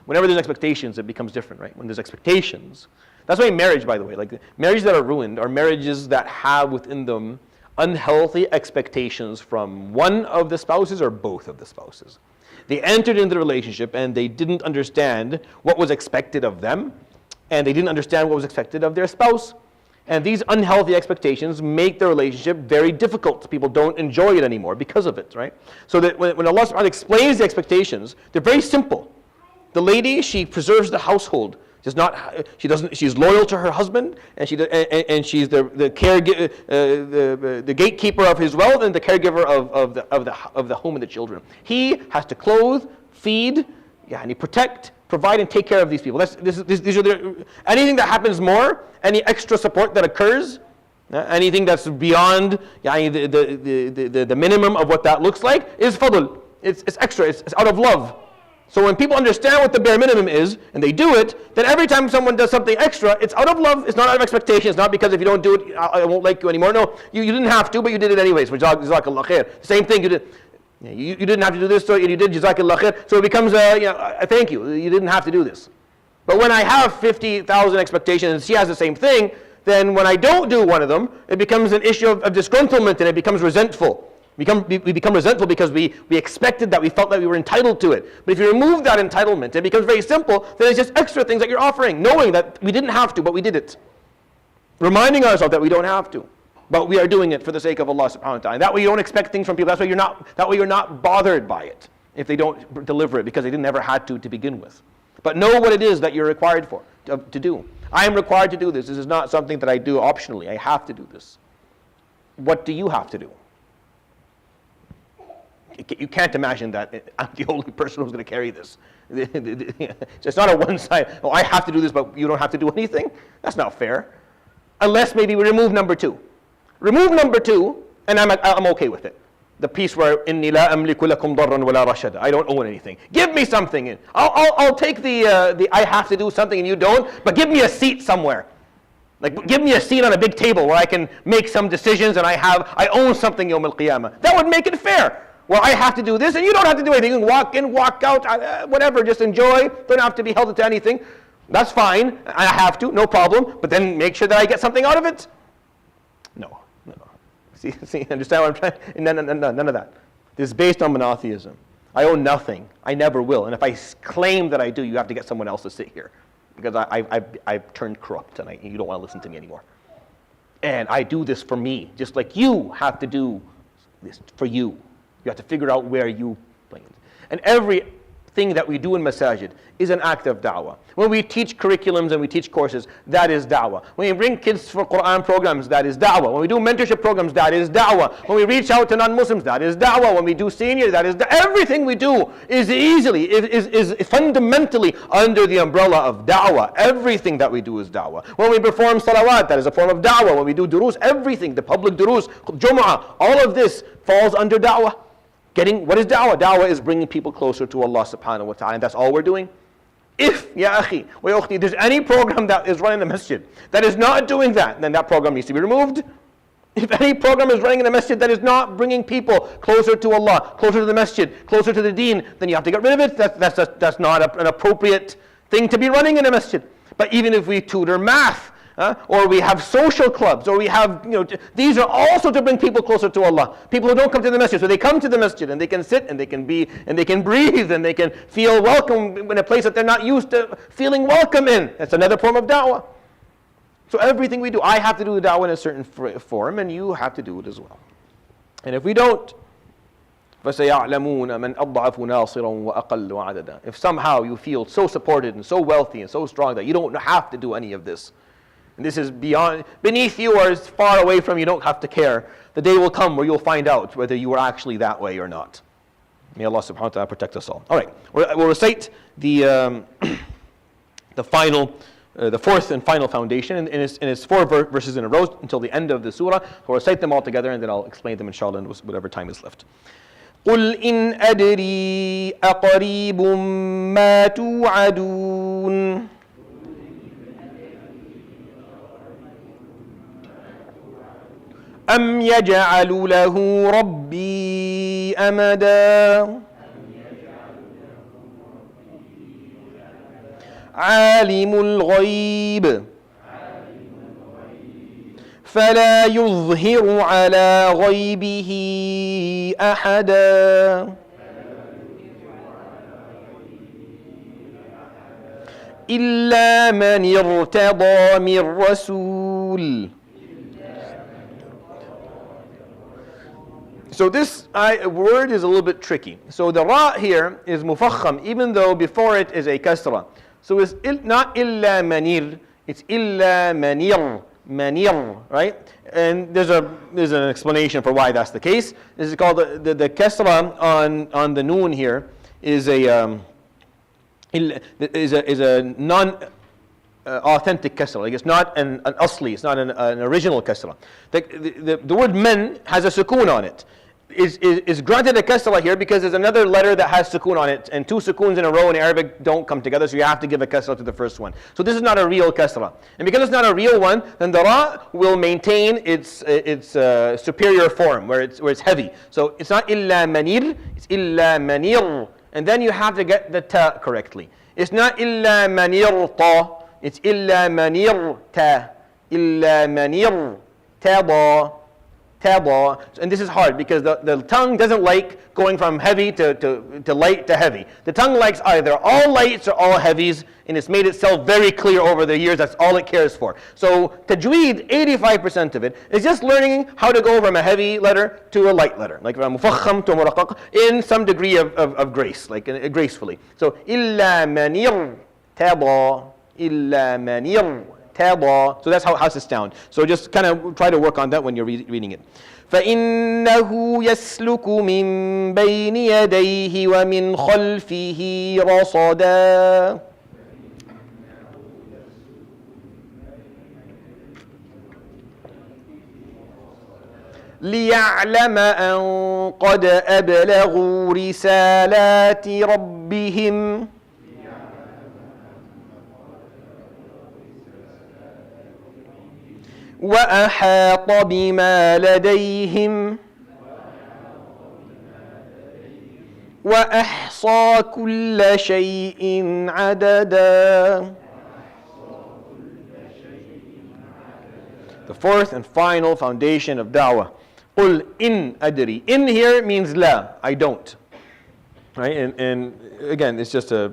S1: Whenever there's expectations, it becomes different, right? When there's expectations. That's why marriage, by the way, like marriages that are ruined are marriages that have within them unhealthy expectations from one of the spouses or both of the spouses. They entered into the relationship and they didn't understand what was expected of them, and they didn't understand what was expected of their spouse. And these unhealthy expectations make the relationship very difficult. People don't enjoy it anymore because of it, right? So that when Allah subhanahu wa ta'ala explains the expectations, they're very simple. The lady, she preserves the household. She's loyal to her husband, and she's the gatekeeper of his wealth and the caregiver of the home and the children. He has to clothe, feed, protect, provide, and take care of these people. These are anything that happens more, any extra support that occurs, anything that's beyond the minimum of what that looks like is fadl. It's extra. It's out of love. So when people understand what the bare minimum is, and they do it, then every time someone does something extra, it's out of love, it's not out of expectation, it's not because if you don't do it, I won't like you anymore. No, you didn't have to, but you did it anyways. Jazakallah khair. Same thing, you didn't have to do this, so you did, Jazakallah khair. So it becomes a thank you, you didn't have to do this. But when I have 50,000 expectations, and she has the same thing, then when I don't do one of them, it becomes an issue of disgruntlement, and it becomes resentful. We become resentful because we expected that, we felt that we were entitled to it. But if you remove that entitlement, it becomes very simple. Then it's just extra things that you're offering, knowing that we didn't have to, but we did it. Reminding ourselves that we don't have to, but we are doing it for the sake of Allah subhanahu wa ta'ala. That way you don't expect things from people. That way you're not bothered by it if they don't deliver it, because they didn't ever had to begin with. But know what it is that you're required to do. I am required to do this. This is not something that I do optionally. I have to do this. What do you have to do? You can't imagine that I'm the only person who's going to carry this. It's not a one side, oh, I have to do this, but you don't have to do anything. That's not fair. Unless maybe we remove number 2. Remove number 2, and I'm okay with it. The piece where إِنِّي لَا أَمْلِكُ لَكُمْ ضَرًّا وَلَا رَشَدًا. I don't own anything. Give me something. I'll take the I have to do something and you don't, but give me a seat somewhere. Like, give me a seat on a big table where I can make some decisions and I own something Yawm al-Qiyamah. That would make it fair. Well, I have to do this and you don't have to do anything. You can walk in, walk out, whatever, just enjoy. Don't have to be held to anything. That's fine. I have to, no problem. But then make sure that I get something out of it. No. See, understand what I'm trying? None of that. This is based on monotheism. I own nothing. I never will. And if I claim that I do, you have to get someone else to sit here. Because I've turned corrupt and you don't want to listen to me anymore. And I do this for me, just like you have to do this for you. You have to figure out where you play. And everything that we do in masajid is an act of da'wah. When we teach curriculums and we teach courses, that is da'wah. When we bring kids for Quran programs, that is da'wah. When we do mentorship programs, that is da'wah. When we reach out to non-Muslims, that is da'wah. When we do senior, that is everything we do is fundamentally under the umbrella of da'wah. Everything that we do is da'wah. When we perform salawat, that is a form of da'wah. When we do durus, everything, the public durus, Jum'ah, all of this falls under da'wah. What is da'wah? Da'wah is bringing people closer to Allah subhanahu wa ta'ala, and that's all we're doing. If, ya akhi, wa ukhti, there's any program that is running the masjid that is not doing that, then that program needs to be removed. If any program is running in the masjid that is not bringing people closer to Allah, closer to the masjid, closer to the deen, then you have to get rid of it. That's not an appropriate thing to be running in a masjid. But even if we tutor math, or we have social clubs, or we have, these are also to bring people closer to Allah. People who don't come to the masjid, so they come to the masjid and they can sit and they can be and they can breathe and they can feel welcome in a place that they're not used to feeling welcome in. That's another form of da'wah. So everything we do, I have to do the da'wah in a certain form, and you have to do it as well. And if we don't, فَسَيَعْلَمُونَ مَنْ أَضْعَفُ نَاصِرًا وَأَقَلُّ عَدَدًا. If somehow you feel so supported and so wealthy and so strong that you don't have to do any of this, and this is beneath you or as far away from you, don't have to care. The day will come where you'll find out whether you were actually that way or not. May Allah subhanahu wa ta'ala protect us all. All right, we'll recite the fourth and final foundation, and it's 4 verses in a row until the end of the surah. We'll recite them all together, and then I'll explain them inshallah in whatever time is left. قُلْ إِنْ أَدْرِي أَقَرِيبٌ مَا تُوعَدُونَ أَمْ يَجْعَلُ لَهُ رَبِّي أَمَدًا عَالِمُ الْغَيْبِ فَلَا يُظْهِرُ عَلَى غَيْبِهِ أَحَدًا إِلَّا مَنِ ارْتَضَى مِنْ رَسُولٍ. So this word is a little bit tricky. So the ra here is mufakham, even though before it is a kasra. So it's not illa manir, it's illa manir, right? And there's an explanation for why that's the case. This is called the kasra on the noon here is a non authentic kasra. Like it's not an asli, it's not an original kasra. The word men has a sukoon on it. Is granted a kasra here because there's another letter that has sukoon on it, and 2 sukoons in a row in Arabic don't come together, so you have to give a kasra to the first one. So this is not a real kasra, and because it's not a real one, then the ra will maintain its superior form where it's heavy. So it's not illa manir, it's illa manir, and then you have to get the ta correctly. It's not illa manir ta, it's illa manir ta, illa manir tada. taba. And this is hard because the tongue doesn't like going from heavy to light to heavy. The tongue likes either all lights or all heavies, and it's made itself very clear over the years. That's all it cares for. So tajweed, 85% of it is just learning how to go from a heavy letter to a light letter, like from mufakham to muraqqaq, in some degree of grace, like gracefully. So illa manir taba, illa manir taba. So that's how it sounds. So just kind of try to work on that when you're reading it. فإنه يسلك من بين يديه ومن خلفه رصدا. ليعلم أن قد أبلغوا رسالات ربهم وأحاط بما لديهم وأحصى كل شيء عددا. The fourth and final foundation of da'wah. قُلْ إِنْ أَدْرِي. In here means la, I don't. Right? And again, it's just a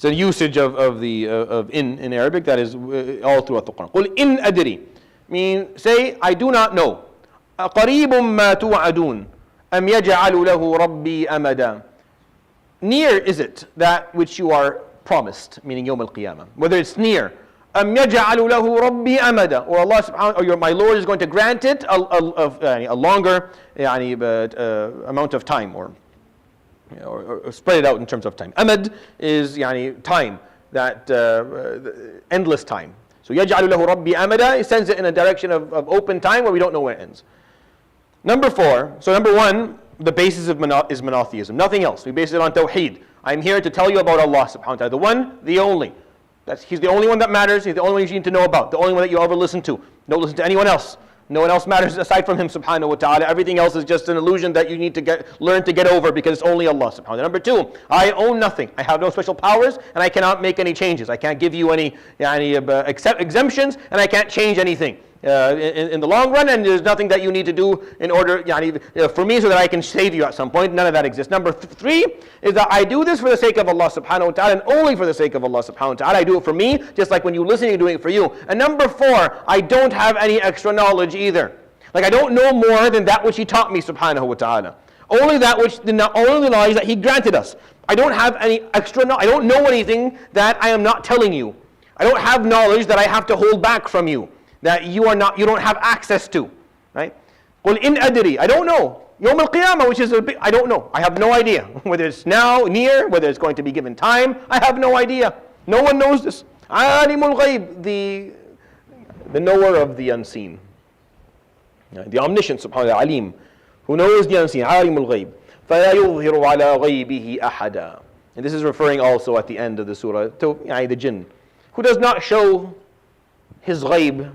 S1: usage of in Arabic that is all throughout the Quran. قُلْ إِنْ أَدْرِي. Say, I do not know. قَرِيبٌ مَا تُوعَدُونَ أَمْ يَجْعَلُ لَهُ رَبِّي أَمَدًا. Near is it that which you are promised, meaning Yawm al-Qiyamah. Whether it's near. أَمْ يَجْعَلُ لَهُ رَبِّي أَمَدًا. Or Allah subhanahu or my Lord is going to grant it a longer amount of time, or spread it out in terms of time. Amad is time, that endless time. So يَجْعَلُ لَهُ رَبِّي أَمَدًا, He sends it in a direction of open time where we don't know where it ends. Number 4, so number 1, the basis is monotheism, nothing else. We base it on tawheed. I'm here to tell you about Allah subhanahu wa ta'ala, the one, the only. He's the only one that matters, He's the only one you need to know about, the only one that you ever listen to. Don't listen to anyone else. No one else matters aside from Him subhanahu wa ta'ala. Everything else is just an illusion that you need to learn to get over, because it's only Allah subhanahu wa ta'ala. Number 2, I own nothing. I have no special powers, and I cannot make any changes. I can't give you any exemptions, and I can't change anything in the long run, and there's nothing that you need to do in order for me so that I can save you at some point. None of that exists. Number 3 is that I do this for the sake of Allah subhanahu wa ta'ala, and only for the sake of Allah subhanahu wa ta'ala. I do it for me, just like when you listen, you're doing it for you. And number 4, I don't have any extra knowledge either. Like, I don't know more than that which He taught me subhanahu wa ta'ala. Only that which, only the knowledge that He granted us. I don't have any extra knowledge. I don't know anything that I am not telling you. I don't have knowledge that I have to hold back from you, that you don't have access to, right? قُلْ إِنْ أَدْرِي. I don't know. Yawm al-Qiyamah, which is I don't know. I have no idea. Whether it's now, near, whether it's going to be given time, I have no idea. No one knows this. عَالِمُ الْغَيْبِ, the knower of the unseen. The omniscient, subhanahu wa ta'ala, alim, who knows the unseen, عَالِمُ الْغَيْبِ فَلَا يُظْهِرُ عَلَى غَيْبِهِ أَحَدًا. And this is referring also at the end of the surah to the jinn, who does not show his ghaib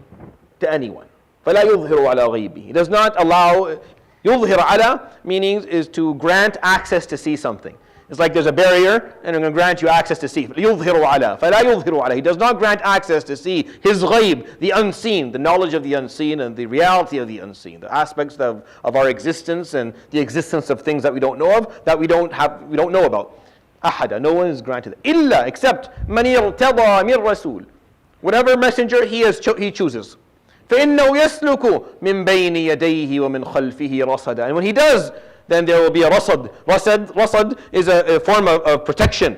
S1: to anyone. فَلَا يُظْهِرُ عَلَى غَيْبِهِ. He does not allow, يُظْهِرُ عَلَى meaning is to grant access to see something. It's like there's a barrier and I'm going to grant you access to see. يُظْهِرُ عَلَى فَلَا يُظْهِرُ عَلَى. He does not grant access to see his ghaib, the unseen, the knowledge of the unseen and the reality of the unseen, the aspects of our existence and the existence of things that we don't know of, that we don't know about. أحد, no one is granted. إِلَّا, except مَنِ ارْتَضَى مِنْ رَسُولٍ. Whatever messenger he chooses. فَإِنَّهُ يَسْلُكُ مِنْ بَيْنِ يَدَيْهِ وَمِنْ خَلْفِهِ رَصَدًا. And when he does, then there will be a rasad. Rasad is a form of protection.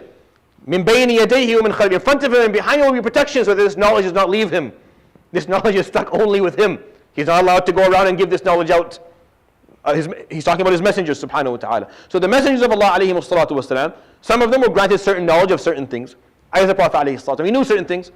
S1: مِنْ بَيْنِ يَدَيْهِ وَمِنْ خَلْفِهِ. In front of him and behind him will be protection, so that this knowledge does not leave him. This knowledge is stuck only with him. He's not allowed to go around and give this knowledge out. He's talking about his messengers, subhanahu wa ta'ala. So the messengers of Allah, alayhi salatu wasalam, some of them were granted certain knowledge of certain things. As the Prophet alayhi salatu wasalam, he knew certain things.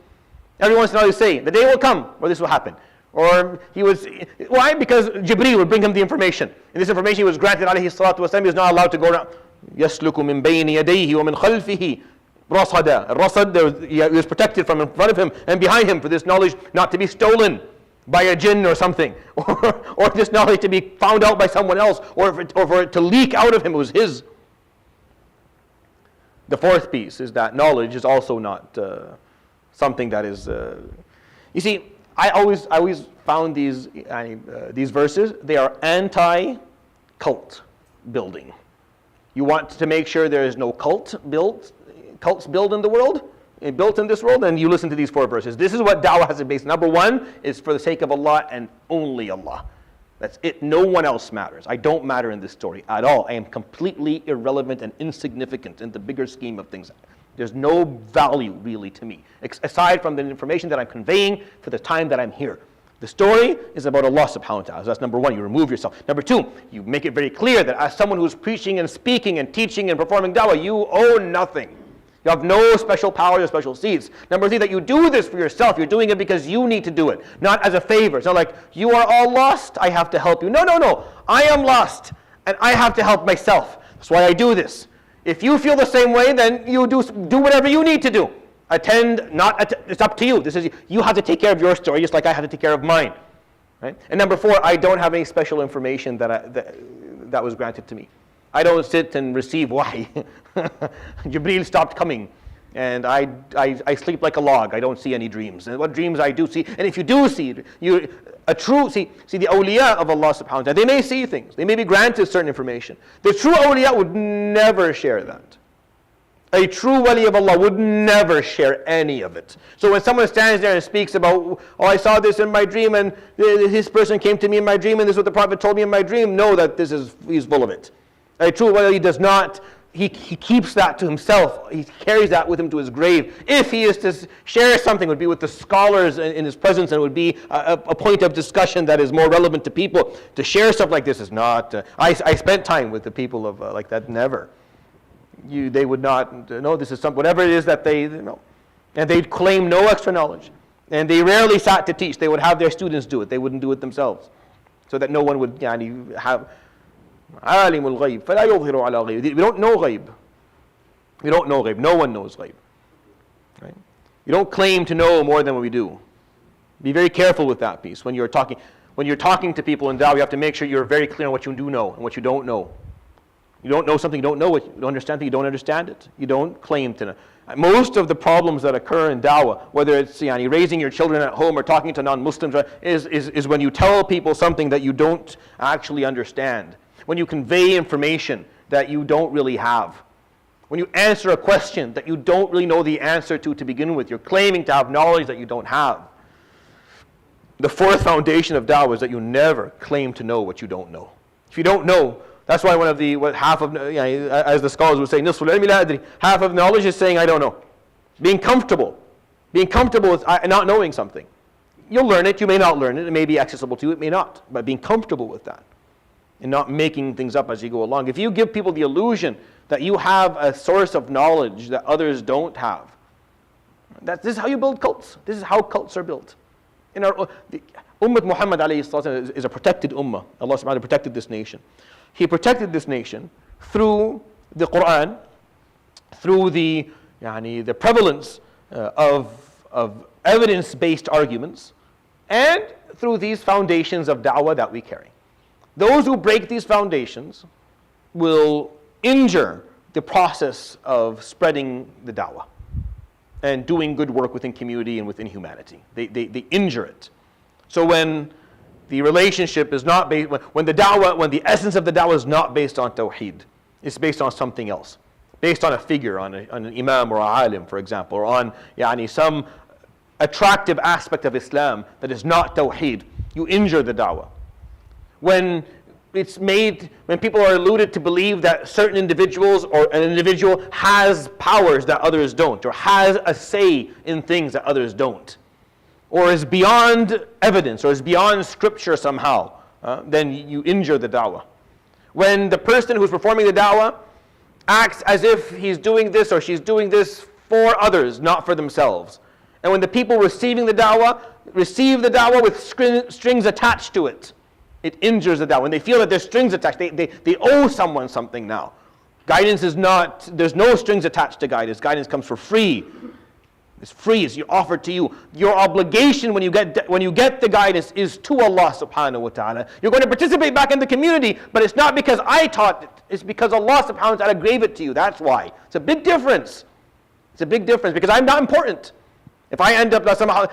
S1: Every once in a while he say, the day will come where this will happen. Or he was, why? Because Jibreel would bring him the information. And this information he was granted, alayhi salatu wasalam, he was not allowed to go around. يَسْلُكُ مِنْ بَيْنِ يَدَيْهِ وَمِنْ خَلْفِهِ رَصَدًا. Rasad, he was protected from in front of him and behind him for this knowledge not to be stolen by a jinn or something. Or this knowledge to be found out by someone else. Or for it to leak out of him, it was his. The fourth piece is that knowledge is also not something that is... you see, I always found these verses, they are anti-cult building. You want to make sure there is no cults built in the world, built in this world, and you listen to these 4 verses. This is what da'wah has to base. Number 1 is for the sake of Allah and only Allah. That's it. No one else matters. I don't matter in this story at all. I am completely irrelevant and insignificant in the bigger scheme of things. There's no value really to me, aside from the information that I'm conveying for the time that I'm here. The story is about Allah subhanahu wa ta'ala. So that's number 1, you remove yourself. Number 2, you make it very clear that as someone who's preaching and speaking and teaching and performing da'wah, you own nothing. You have no special power or special seats. Number 3, that you do this for yourself. You're doing it because you need to do it, not as a favor. It's not like, you are all lost, I have to help you. No. I am lost, and I have to help myself. That's why I do this. If you feel the same way, then you do whatever you need to do. It's up to you. You have to take care of your story, just like I have to take care of mine. Right? And number 4, I don't have any special information that was granted to me. I don't sit and receive wahi. Jibreel stopped coming, and I sleep like a log. I don't see any dreams. And what dreams I do see, and if you do see, see the awliya of Allah subhanahu wa ta'ala, they may see things. They may be granted certain information. The true awliya would never share that. A true wali of Allah would never share any of it. So when someone stands there and speaks about, I saw this in my dream, and this person came to me in my dream, and this is what the Prophet told me in my dream, know that he's full of it. A true wali does not, he keeps that to himself. He carries that with him to his grave. If he is to share something, it would be with the scholars in his presence, and it would be a point of discussion that is more relevant to people. To share stuff like this is not, I spent time with the people of like that, never. They would not know this is whatever it is that they know. And they'd claim no extra knowledge. And they rarely sat to teach. They would have their students do it. They wouldn't do it themselves. So that no one would have عالم الغيب فلا يظهر على غيب. We don't know ghaib. We don't know ghaib. No one knows ghaib. Right? You don't claim to know more than what we do. Be very careful with that piece. When you're talking to people in da'wah, you have to make sure you're very clear on what you do know and what you don't know. You don't know something, you don't know it. You don't understand something, you don't understand it. You don't claim to know. Most of the problems that occur in da'wah, whether it's raising your children at home or talking to non-Muslims, is when you tell people something that you don't actually understand. When you convey information that you don't really have. When you answer a question that you don't really know the answer to begin with. You're claiming to have knowledge that you don't have. The 4th foundation of da'wah is that you never claim to know what you don't know. If you don't know, that's why as the scholars would say, نصف العلم لا أدري. Half of knowledge is saying I don't know. Being comfortable with not knowing something. You'll learn it, you may not learn it, it may be accessible to you, it may not. But being comfortable with that and not making things up as you go along. If you give people the illusion that you have a source of knowledge that others don't have, this is how you build cults. This is how cults are built. Ummah Muhammad is a protected ummah. Allah subhanahu wa ta'ala protected this nation. He protected this nation through the Quran, through the prevalence of evidence-based arguments, and through these foundations of da'wah that we carry. Those who break these foundations will injure the process of spreading the da'wah and doing good work within community and within humanity. They injure it. So when the relationship is not based, when the essence of the da'wah is not based on tawheed, it's based on something else, based on a figure, on an imam or a alim, for example, or on some attractive aspect of Islam that is not tawheed, you injure the da'wah. When people are alluded to believe that certain individuals or an individual has powers that others don't, or has a say in things that others don't, or is beyond evidence, or is beyond scripture somehow, then you injure the da'wah. When the person who's performing the da'wah acts as if he's doing this or she's doing this for others, not for themselves. And when the people receiving the da'wah receive the da'wah with strings attached to it, it injures the da'wah. When they feel that there's strings attached, they owe someone something now. Guidance is not, there's no strings attached to guidance. Guidance comes for free. It's free, it's offered to you. Your obligation when you get the guidance is to Allah subhanahu wa ta'ala. You're going to participate back in the community, but it's not because I taught it. It's because Allah subhanahu wa ta'ala gave it to you. That's why. It's a big difference. It's a big difference because I'm not important. If I end up somehow...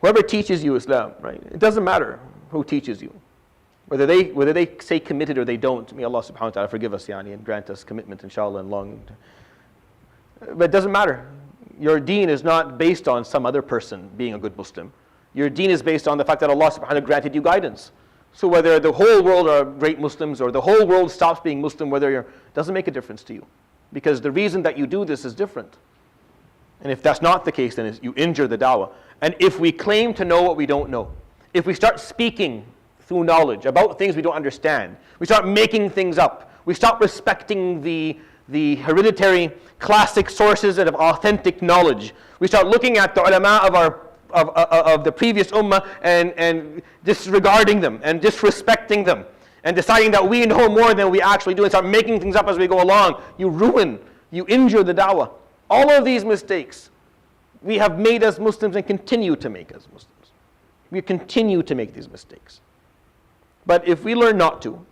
S1: Whoever teaches you Islam, right? It doesn't matter who teaches you. Whether they say committed or they don't, may Allah subhanahu wa ta'ala forgive us, and grant us commitment, inshallah, and long. But it doesn't matter. Your deen is not based on some other person being a good Muslim. Your deen is based on the fact that Allah subhanahu wa ta'ala granted you guidance. So whether the whole world are great Muslims or the whole world stops being Muslim, doesn't make a difference to you. Because the reason that you do this is different. And if that's not the case, then you injure the da'wah. And if we claim to know what we don't know, if we start speaking through knowledge about things we don't understand, we start making things up, we stop respecting the hereditary classic sources of authentic knowledge, we start looking at the ulama of the previous ummah and disregarding them and disrespecting them and deciding that we know more than we actually do and start making things up as we go along, you injure the da'wah. All of these mistakes we have made as Muslims and continue to make as Muslims. We continue to make these mistakes. But if we learn not to,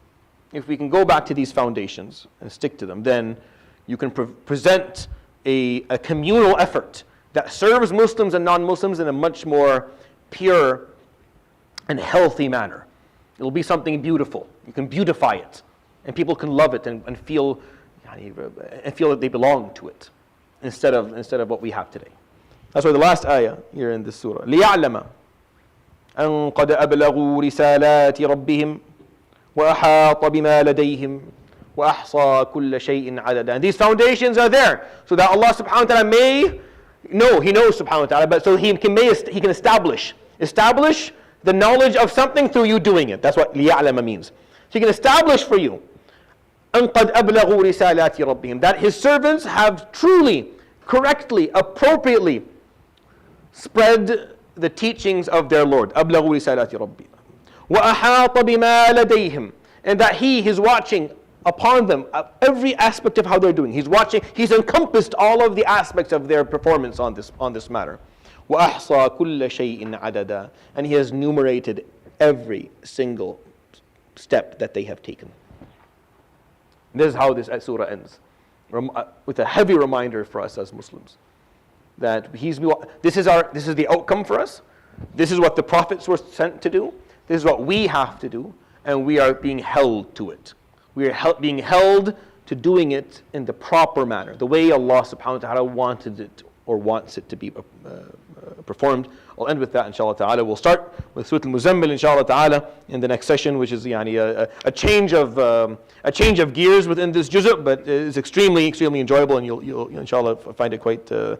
S1: if we can go back to these foundations and stick to them, then you can present a communal effort that serves Muslims and non-Muslims in a much more pure and healthy manner. It'll be something beautiful. You can beautify it, and people can love it and feel that they belong to it, instead of what we have today. That's why the last ayah here in this surah, لِيَعْلَمَ أَنْ قَدْ أَبْلَغُوا رِسَالَاتِ رَبِّهِمْ وَأَحَاطَ بِمَا لَدَيْهِمْ وَأَحْصَى كُلَّ شَيْءٍ عَدَدًا. And these foundations are there so that Allah subhanahu wa ta'ala may know, He knows subhanahu wa ta'ala, but so He can establish the knowledge of something through you doing it. That's what لِيَعْلَمَ means. So He can establish for you أَنْ قَدْ أَبْلَغُوا رِسَالَاتِ رَبِّهِمْ, that His servants have truly, correctly, appropriately spread the teachings of their Lord. أَبْلَغُوا رِسَالَاتِ رَبِّهِمْ وَأَحَاطَ بِمَا لَدَيْهِمْ, and that He is watching upon them every aspect of how they're doing. He's watching, He's encompassed all of the aspects of their performance on this matter. وَأَحْصَى كُلَّ شَيْءٍ عَدَدًا, and He has enumerated every single step that they have taken. This is how this surah ends, with a heavy reminder for us as Muslims that this is the outcome for us. This is what the prophets were sent to do. This is what we have to do, and we are being held to it. We are being held to doing it in the proper manner, the way Allah subhanahu wa ta'ala wanted it or wants it to be performed. I'll end with that, inshallah ta'ala. We'll start with Surat Al-Muzammil, inshallah ta'ala, in the next session, which is a change of gears within this juz', but it's extremely, extremely enjoyable, and you'll inshallah find it quite helpful.